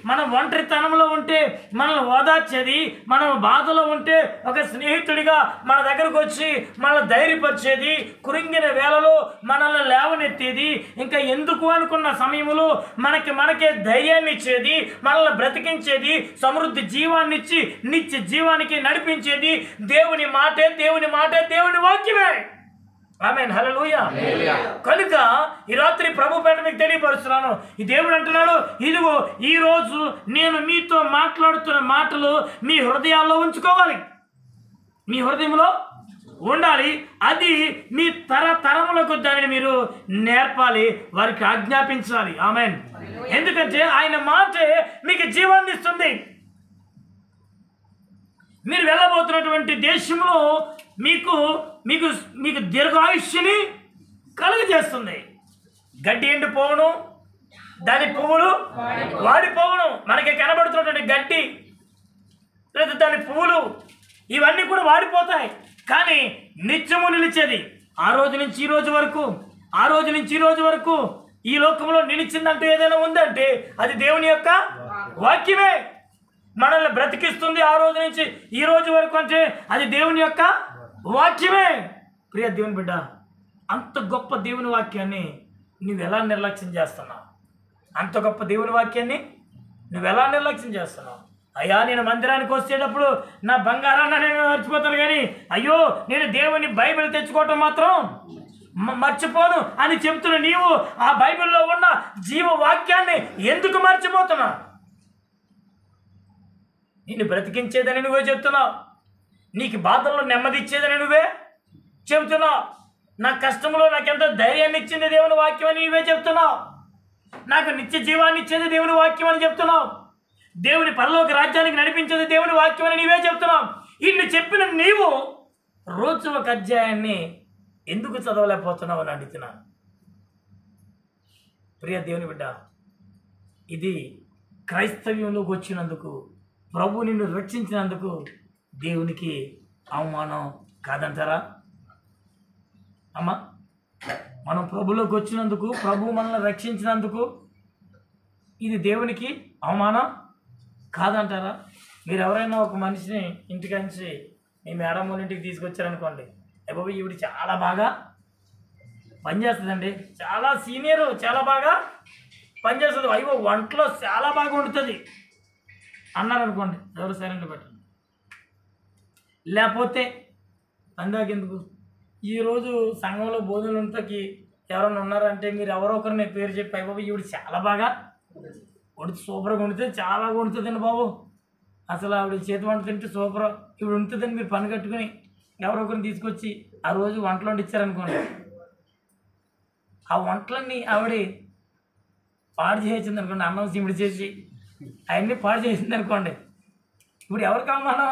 మన ఒంటరితనంలో ఉంటే మనల్ని ఓదార్చేది, మనం బాధలో ఉంటే ఒక స్నేహితుడిగా మన దగ్గరకు వచ్చి మనల్ని ధైర్యపరిచేది, కురింగిన వేళలో మనల్ని లేవనెత్తేది, ఇంకా ఎందుకు అనుకున్న సమయంలో మనకే ధైర్యాన్ని ఇచ్చేది, మనల్ని బ్రతికించేది, సమృద్ధి జీవాన్ని ఇచ్చి నిత్య జీవానికి నడిపించేది దేవుని మాటే, దేవుని మాటే, దేవుని వాక్యమే. ఆమేన్, హల్లెలూయా. కనుక ఈ రాత్రి ప్రభు పేట మీకు తెలియపరుస్తున్నాను, ఈ దేవుడు అంటున్నాడు, ఇదిగో ఈరోజు నేను మీతో మాట్లాడుతున్న మాటలు మీ హృదయాల్లో ఉంచుకోవాలి, మీ హృదయంలో ఉండాలి. అది మీ తరములకు దానిని మీరు నేర్పాలి, వారికి ఆజ్ఞాపించాలి. ఆమేన్. ఎందుకంటే ఆయన మాటే మీకు జీవాన్ని ఇస్తుంది. మీరు వెళ్ళబోతున్నటువంటి దేశంలో మీకు మీకు మీకు దీర్ఘాయుష్యుని కలుగజేస్తుంది. గడ్డి ఎండిపోవును, దాని పువ్వులు వాడిపోవును. మనకి కనబడుతున్నటువంటి గడ్డి లేదా దాని పువ్వులు ఇవన్నీ కూడా వాడిపోతాయి, కానీ నిత్యము నిలిచేది ఆ రోజు నుంచి ఈ రోజు వరకు, ఆ రోజు నుంచి ఈ రోజు వరకు ఈ లోకంలో నిలిచిందంటూ ఏదైనా ఉందంటే అది దేవుని యొక్క వాక్యమే. మనల్ని బ్రతికిస్తుంది ఆ రోజు నుంచి ఈ రోజు వరకు అంటే అది దేవుని యొక్క వాక్యమే. ప్రియ దేవుని బిడ్డ, అంత గొప్ప దేవుని వాక్యాన్ని నువ్వు ఎలా నిర్లక్ష్యం చేస్తున్నావు? అంత గొప్ప దేవుని వాక్యాన్ని నువ్వు ఎలా నిర్లక్ష్యం చేస్తున్నావు? అయ్యా, నేను మందిరానికి వచ్చేటప్పుడు నా బంగారాన్ని నేను మర్చిపోతాను, కానీ అయ్యో నేను దేవుని బైబిల్ తెచ్చుకోవటం మాత్రం మర్చిపోను అని చెప్తున్న నీవు ఆ బైబిల్లో ఉన్న జీవ వాక్యాన్ని ఎందుకు మర్చిపోతున్నావు? నిన్ను బ్రతికించేదని నువ్వే చెప్తున్నావు, నీకు బాధల్లో నెమ్మది ఇచ్చేదని నువ్వే చెబుతున్నావు, నా కష్టంలో నాకెంతో ధైర్యాన్ని ఇచ్చింది దేవుని వాక్యం అని నువ్వే చెప్తున్నావు, నాకు నిత్య జీవాన్ని ఇచ్చేది దేవుని వాక్యం అని చెప్తున్నావు, దేవుని పరలోక రాజ్యానికి నడిపించేది దేవుని వాక్యం అని నీవే చెప్తున్నావు. ఇన్ని చెప్పిన నీవు రోజు ఒక అధ్యాయాన్ని ఎందుకు చదవలేకపోతున్నావు అని అడుగుతున్నాను. ప్రియ దేవుని బిడ్డ, ఇది క్రైస్తవ్యంలోకి వచ్చినందుకు, ప్రభు నిన్ను రక్షించినందుకు దేవునికి అవమానం కాదంటారా? అమ్మా, మనం ప్రభులోకి వచ్చినందుకు, ప్రభు మనల్ని రక్షించినందుకు ఇది దేవునికి అవమానం కాదంటారా? మీరు ఎవరైనా ఒక మనిషిని ఇంటికి మీ మేడం వాళ్ళ ఇంటికి తీసుకొచ్చారనుకోండి, బాబు ఈవిడ చాలా బాగా పనిచేస్తుందండి, చాలా సీనియరు, చాలా బాగా పనిచేస్తుంది, అయ్యో వంటలో చాలా బాగా వండుతుంది అన్నారనుకోండి, ఎవరు సైలెంట్ పెట్టండి. లేకపోతే అందాకెందుకు, ఈరోజు సంఘంలో భోజనంతకి ఎవరైనా ఉన్నారంటే మీరు ఎవరో ఒకరిని పేరు చెప్పి అయ్య బాబు ఈవిడ చాలా బాగా వండుతుంది, సూపర్గా వండితే చాలా బాగా వండుతుందండి బాబు, అసలు ఆవిడ చేతి వంట తింటే సూపర్, ఇప్పుడు ఉంటుందని మీరు పని కట్టుకుని ఎవరో ఒకరిని తీసుకొచ్చి ఆ రోజు వంటలు వండిచ్చారనుకోండి, ఆ వంటలన్నీ ఆవిడ పాడు చేసింది అనుకోండి, అన్నం సిమిడి చేసి అవన్నీ పాడు చేసింది అనుకోండి, ఇప్పుడు ఎవరికి అవమానం?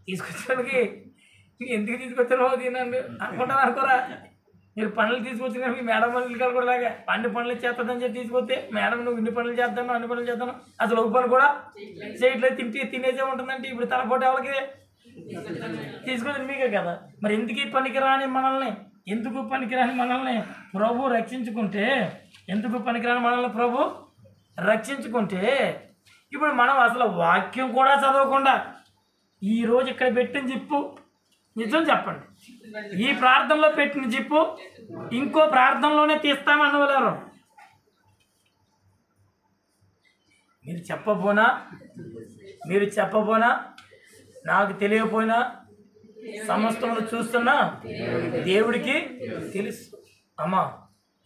తీసుకొచ్చడానికి ఎందుకు తీసుకొచ్చారో తినండి అనుకుంటారు అనుకోరా? మీరు పనులు తీసుకొచ్చిన మీ మేడం పనులు కూడా లాగా అన్ని పనులు చేస్తుందని చెప్పి తీసుకొస్తే మేడం నువ్వు ఇన్ని పనులు చేస్తాను అన్ని పనులు చేస్తాను అసలు ఒక పని కూడా చేయట్లేదు, తినేసే ఉంటుందంటే ఇప్పుడు తలపోటు ఎవరికి తీసుకొచ్చింది మీకే కదా. మరి ఎందుకు పనికిరాని మనల్ని ప్రభు రక్షించుకుంటే, ఎందుకు పనికిరాని మనల్ని ప్రభు రక్షించుకుంటే ఇప్పుడు మనం అసలు వాక్యం కూడా చదవకుండా ఈరోజు ఇక్కడ పెట్టిన జిప్పు నిజం చెప్పండి, ఈ ప్రార్థనలో పెట్టిన జిప్పు ఇంకో ప్రార్థనలోనే తీస్తామన్నవారు. మీరు చెప్పపోనా నాకు తెలియకపోయినా సమస్తమును చూస్తున్నా దేవుడికి తెలుసు. అమ్మా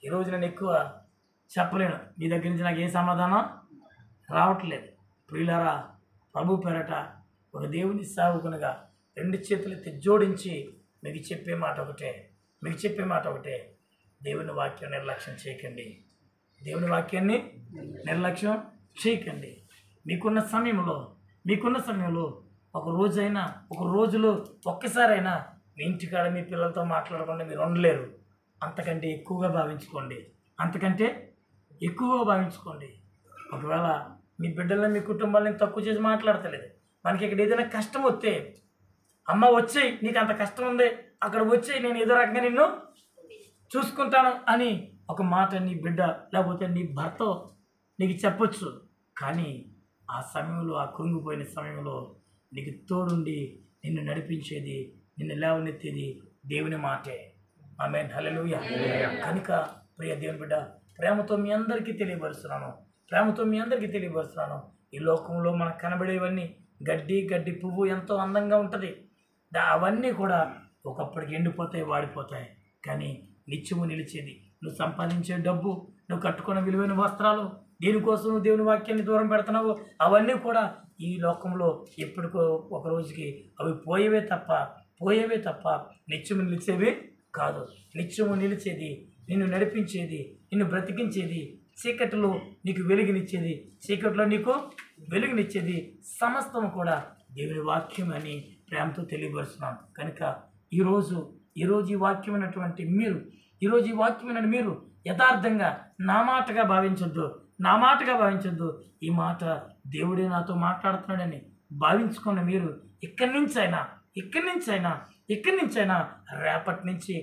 ఈరోజు నేను ఎక్కువ చెప్పలేను, మీ దగ్గర నుంచి నాకు ఏ సమాధానం రావట్లేదు. ప్రియులారా, ప్రభు పేరట ఒక దేవుని సేవకునిగా 2 చేతులు ఎత్తి జోడించి మీకు చెప్పే మాట ఒకటే, దేవుని వాక్యం నిర్లక్ష్యం చేయకండి. దేవుని వాక్యాన్ని నిర్లక్ష్యం చేయకండి. మీకున్న సమయంలో ఒక రోజులో ఒక్కసారైనా మీ ఇంటికాడ మీ పిల్లలతో మాట్లాడకుండా మీరు ఉండలేరు. అంతకంటే ఎక్కువగా భావించుకోండి. ఒకవేళ మీ బిడ్డల్ని మీ కుటుంబాలని తక్కువ చేసి మాట్లాడతలేదు. మనకి ఇక్కడ ఏదైనా కష్టం వస్తే, అమ్మ వచ్చేయి, నీకు అంత కష్టం ఉంది, అక్కడ వచ్చేయి, నేను ఏదో రకంగా నిన్ను చూసుకుంటాను అని ఒక మాట నీ బిడ్డ లేకపోతే నీ భర్త నీకు చెప్పొచ్చు. కానీ ఆ సమయంలో, ఆ కృంగిపోయిన సమయంలో నీకు తోడుండి నిన్ను నడిపించేది, నిన్ను లేవనెత్తేది దేవుని మాటే. ఆమేన్, హల్లెలూయా. కనుక ప్రియ దేవుని బిడ్డ, ప్రేమతో మీ అందరికీ తెలియపరుస్తున్నాను, ఈ లోకంలో మనకు కనబడేవన్నీ గడ్డి పువ్వు ఎంతో అందంగా ఉంటుంది. అవన్నీ కూడా ఒకప్పటికి ఎండిపోతాయి, వాడిపోతాయి. కానీ నిత్యము నిలిచేది, నువ్వు సంపాదించే డబ్బు, నువ్వు కట్టుకున్న విలువైన వస్త్రాలు, దేనికోసం నువ్వు దేవుని వాక్యాన్ని దూరం పెడుతున్నావు, అవన్నీ కూడా ఈ లోకంలో ఎప్పటికో ఒక రోజుకి అవి పోయేవే తప్ప నిత్యము నిలిచేవి కాదు. నిత్యము నిలిచేది, నిన్ను నడిపించేది, నిన్ను బ్రతికించేది, చీకటిలో నీకు వెలుగునిచ్చేది సమస్తము కూడా దేవుని వాక్యం అని ప్రేమతో తెలియపరుస్తున్నాను. కనుక ఈరోజు ఈ వాక్యమైనటువంటి మీరు యథార్థంగా నా మాటగా భావించొద్దు. ఈ మాట దేవుడే నాతో మాట్లాడుతున్నాడని భావించుకున్న మీరు ఇక్కడి నుంచైనా రేపటి నుంచి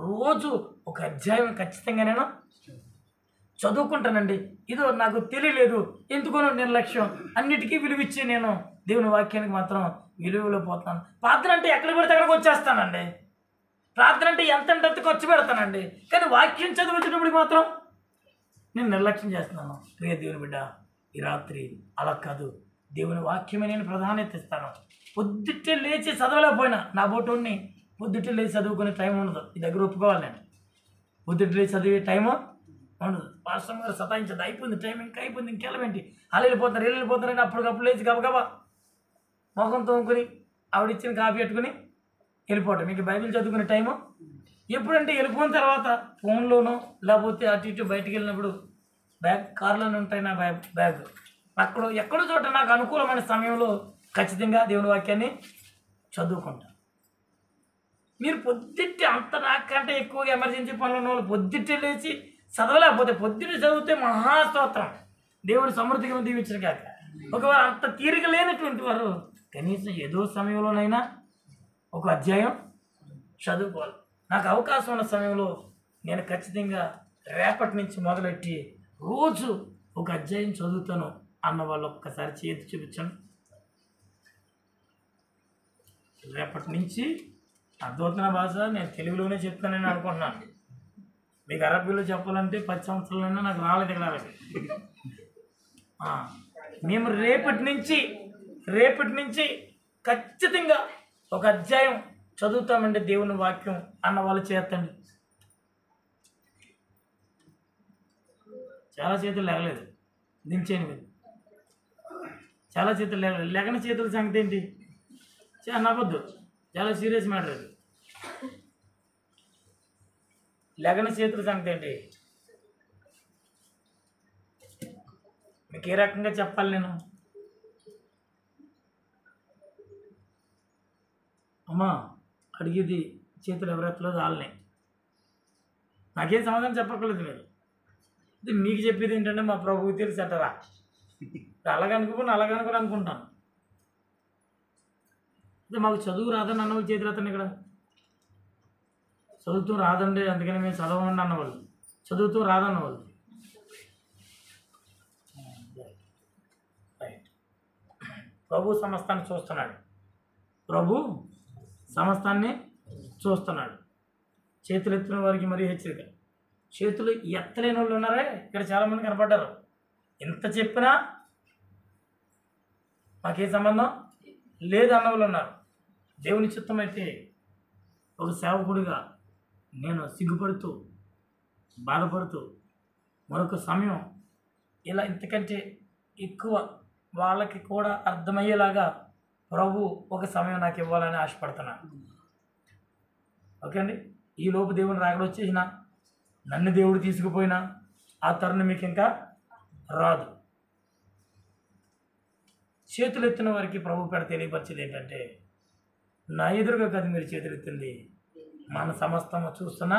రోజు ఒక అధ్యాయం ఖచ్చితంగా నేను చదువుకుంటానండి. ఇదో నాకు తెలియలేదు, ఎందుకోనో నిర్లక్ష్యం, అన్నిటికీ విలువిచ్చే నేను దేవుని వాక్యానికి మాత్రం విలువలో పోతాను. ప్రార్థన అంటే ఎక్కడ పెడితే అక్కడికి వచ్చేస్తానండి. ప్రార్థన అంటే ఎంత ఖర్చు పెడతానండి. కానీ వాక్యం చదివించేటప్పుడు మాత్రం నేను నిర్లక్ష్యం చేస్తున్నాను. ప్రియ దేవుని బిడ్డ, ఈ రాత్రి అలా కాదు, దేవుని వాక్యమే నేను ప్రాధాన్యత ఇస్తాను. పొద్దుటే లేచి చదవలేకపోయినా నా బోటోని పొద్దుటే లేచి చదువుకునే టైం ఉండదు. ఈ దగ్గర ఒప్పుకోవాలి, నేను పొద్దుటే లేచి చదివే టైము ఉండదు. పాస్టర్ గారు సతాయించదు, అయిపోయింది టైం, ఇంకెళ్ళమేంటి, వెళ్ళిపోతారని అప్పటికప్పుడు లేచి గబగబా మొఖం తోముకొని ఆవిడిచ్చిన కాఫీ పెట్టుకుని వెళ్ళిపోవటం. మీకు బైబిల్ చదువుకునే టైము ఎప్పుడంటే వెళ్ళిపోయిన తర్వాత ఫోన్లోనో లేకపోతే అటు ఇటు బయటికి వెళ్ళినప్పుడు కార్లోనే ఉంటాయి నా బ్యాగ్. ఎక్కడో చోట నాకు అనుకూలమైన సమయంలో ఖచ్చితంగా దేవుని వాక్యాన్ని చదువుకుంటాను. మీరు పొద్దుటే అంత నాకంటే ఎక్కువగా ఎమర్జెన్సీ పనులు ఉన్న వాళ్ళు పొద్దుటే లేచి చదవలేకపోతే, పొద్దుటే చదివితే మహాస్తోత్రం, దేవుని సమృద్ధిగా దీవించిన కాక. ఒకవేళ అంత తీరిక లేనటువంటి వారు కనీసం ఏదో సమయంలోనైనా ఒక అధ్యాయం చదువుకోవాలి. నాకు అవకాశం ఉన్న సమయంలో నేను ఖచ్చితంగా రేపటి నుంచి మొదలెట్టి రోజు ఒక అధ్యాయం చదువుతాను అన్న వాళ్ళు ఒక్కసారి చేతి చూపించండి. రేపటి నుంచి అర్థమవుతున్న భాష నేను తెలుగులోనే చెప్తానని అనుకుంటున్నాను. మీకు అరబీలో చెప్పాలంటే 10 సంవత్సరాలైనా నాకు రాలేదు ఇక్కడ. మేము రేపటి నుంచి ఖచ్చితంగా ఒక అధ్యాయం చదువుతామండి దేవుని వాక్యం అన్న వాళ్ళు చేస్తండి. చాలా చేతులు లేగలేదు, దించేయండి మీరు. చాలా చేతులు లేగని చేతుల సంగతి ఏంటి? నవ్వద్దు, చాలా సీరియస్ మ్యాటర్ అది. లేగని చేతుల సంగతి ఏంటి? మీకు ఏ రకంగా చెప్పాలి నేను? అమ్మా అడిగేది చేతులు ఎవరెత్తలో వాళ్ళని, నాకేం సమాధానం చెప్పక్కర్లేదు మీరు. మీకు చెప్పేది ఏంటంటే మా ప్రభువు తెలిసి అంటారా? అలాగనుకుని అనుకుంటాను. అంటే మాకు చదువు రాదని అన్నవాళ్ళు చేతులు ఎత్తండి. ఇక్కడ చదువుతూ రాదండి అందుకని మేము చదవండి అన్నవాళ్ళు, చదువుతూ రాదన్నవాళ్ళు. ప్రభు సమస్తాన్ని చూస్తున్నాడు. ప్రభు సమస్తాన్ని చూస్తున్నాడు. చేతులు ఎత్తిన వారికి మరీ హెచ్చరిక. చేతులు ఎత్తలేని వాళ్ళు ఉన్నారే ఇక్కడ చాలామంది కనపడ్డారు. ఎంత చెప్పినా మాకే సంబంధం లేదు అన్న వాళ్ళు ఉన్నారు. దేవుని చిత్తం అయితే ఒక సేవకుడిగా నేను సిగ్గుపడుతూ బాధపడుతూ మరొక సమయం ఇలా ఇంతకంటే ఎక్కువ వాళ్ళకి కూడా అర్థమయ్యేలాగా ప్రభు ఒక సమయం నాకు ఇవ్వాలని ఆశపడుతున్నాను. ఓకే అండి. ఈ లోపు దేవుని రాకడ వచ్చేసిన నన్ను దేవుడు తీసుకుపోయినా ఆ తరుణం మీకు ఇంకా రాదు. చేతులు ఎత్తిన వారికి ప్రభు పేడ తెలియపరిచేది ఏంటంటే, నా ఎదురుగా కదా మీరు చేతులు ఎత్తింది, మన సమస్తము చూస్తున్నా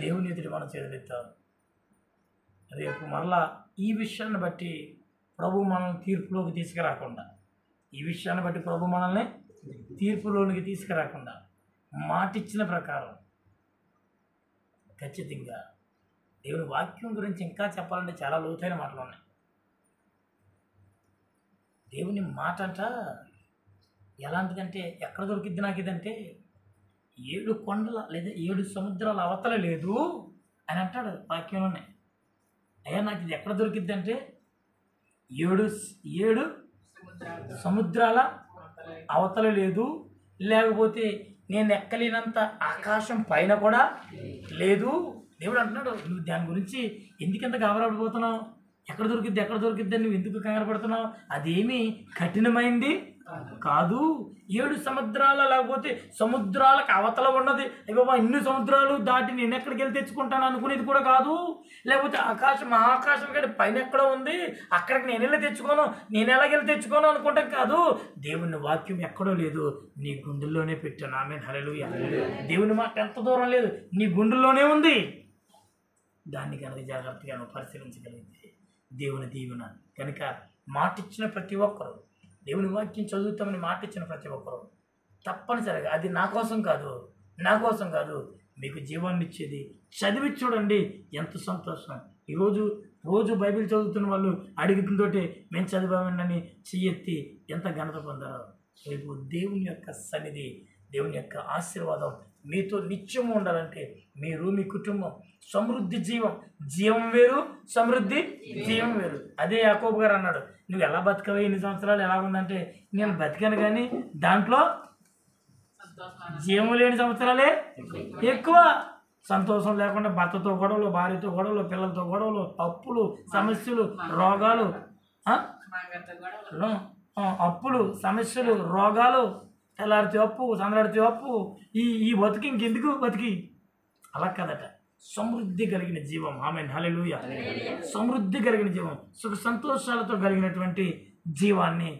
దేవుని ఎదుటి మనం చేతులు ఎత్తాం. రేపు మరలా ఈ విషయాన్ని బట్టి ప్రభు మనల్ని తీర్పులోకి తీసుకురాకుండా, ఈ విషయాన్ని బట్టి ప్రభు మనల్ని తీర్పులోనికి తీసుకురాకుండా మాటిచ్చిన ప్రకారం ఖచ్చితంగా దేవుని వాక్యం గురించి ఇంకా చెప్పాలంటే చాలా లోతైన మాటలు ఉన్నాయి. దేవుని మాట అంట ఎలాంటిదంటే, ఎక్కడ దొరికిద్ది నాకు ఇదంటే, 7 కొండల లేదా 7 సముద్రాల అవతల లేదు అని అంటాడు వాక్యంలోనే. అయ్యా నాకు ఇది ఎక్కడ దొరికిద్ది అంటే 7 సముద్రాల అవతల లేదు, లేకపోతే నేను ఎక్కలేనంత ఆకాశం పైన కూడా లేదు. దేవుడు అంటున్నాడు, నువ్వు దాని గురించి ఎందుకంత గాబరాపడిపోతున్నావు? ఎక్కడ దొరికిద్ది అని నువ్వు ఎందుకు కంగారు పడుతున్నావు? అదేమీ కఠినమైంది కాదు. 7 సముద్రాల లేకపోతే సముద్రాలకు అవతల ఉన్నది, బాబా ఇన్ని సముద్రాలు దాటి నేను ఎక్కడికి వెళ్ళి తెచ్చుకుంటాను అనుకునేది కూడా కాదు. లేకపోతే మహాకాశం కంటే పైన ఎక్కడో ఉంది, అక్కడికి నేను ఎలాగెళ్ళి తెచ్చుకోను అనుకుంటాం కాదు. దేవుని వాక్యం ఎక్కడో లేదు, నీ గుండెల్లోనే పెట్టాను. ఆమేన్, హల్లెలూయా. దేవుని మాట ఎంత దూరం లేదు, నీ గుండెల్లోనే ఉంది. దాన్ని కనుక జాగ్రత్తగా నువ్వు పరిశీలించగలిగితే దేవుని దీవెన. కనుక మాటిచ్చిన ప్రతి ఒక్కరు, దేవుని వాక్యం చదువుతామని మాటిచ్చిన ప్రతి ఒక్కరు తప్పనిసరిగా, అది నా కోసం కాదు, మీకు జీవాన్ని ఇచ్చేది. చదివి చూడండి, ఎంత సంతోషం. రోజు బైబిల్ చదువుతున్న వాళ్ళు అడుగుతుందోటే మేము చదివామని చెయ్యెత్తి ఎంత ఘనత పొందారో. రేపు దేవుని యొక్క సన్నిధి, దేవుని యొక్క ఆశీర్వాదం మీతో నిత్యం ఉండాలంటే మీరు, మీ కుటుంబం సమృద్ధి జీవం వేరు, సమృద్ధి జీవం వేరు. అదే యాకోబు గారు అన్నాడు, నువ్వు ఎలా బతకవే, 8 సంవత్సరాలు ఎలా ఉందంటే, నేను బతికాను కానీ దాంట్లో జీవం లేని సంవత్సరాలే ఎక్కువ. సంతోషం లేకుండా భర్తతో గొడవలు, భార్యతో గొడవలు, పిల్లలతో గొడవలు, అప్పులు, సమస్యలు, రోగాలు, సమస్యలు, రోగాలు, తెల్లారితే అప్పు, సందడితే అప్పు, ఈ బతికి ఇంకెందుకు బతికి. అలా కదట, సమృద్ధి కలిగిన జీవం. ఆమేన్, హల్లెలూయా. సమృద్ధి కలిగిన జీవం, సుఖ సంతోషాలతో కలిగినటువంటి జీవాన్ని,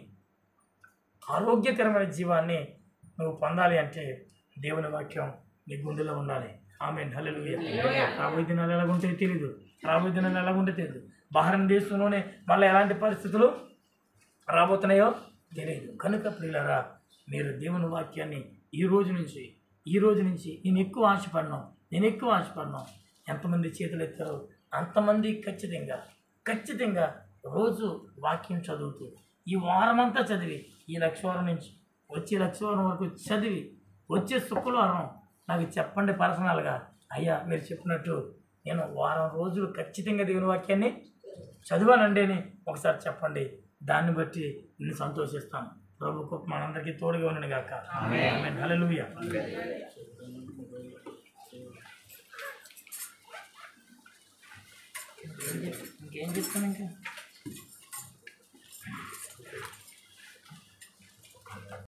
ఆరోగ్యకరమైన జీవాన్ని నువ్వు పొందాలి అంటే దేవుని వాక్యం నీ గుండెలో ఉండాలి. ఆమేన్, హల్లెలూయా. రాబోయే దినాలు ఎలాగుంటే తెలియదు. బహ్రెయిన్ దేశంలోనే మళ్ళీ ఎలాంటి పరిస్థితులు రాబోతున్నాయో తెలియదు. కనుక ప్రియులారా, మీరు దేవుని వాక్యాన్ని ఈ రోజు నుంచి నేను ఎక్కువ ఆశపడినాం. ఎంతమంది చేతులు ఎత్తారో అంతమంది ఖచ్చితంగా రోజు వాక్యం చదువుతూ, ఈ వారమంతా చదివి, ఈ లక్షవారం నుంచి వచ్చే లక్షవారం వరకు చదివి, వచ్చే శుక్రవారం నాకు చెప్పండి పర్సనల్గా, అయ్యా మీరు చెప్పినట్టు నేను వారం రోజులు ఖచ్చితంగా దేవుని వాక్యాన్ని చదివానండి అని ఒకసారి చెప్పండి. దాన్ని బట్టి నేను సంతోషిస్తాను. ప్రభు కృప మనందరికీ తోడుగా ఉండను గాక. ఆమేన్, హల్లెలూయా. ఇంకేం చెప్తాను ఇంకా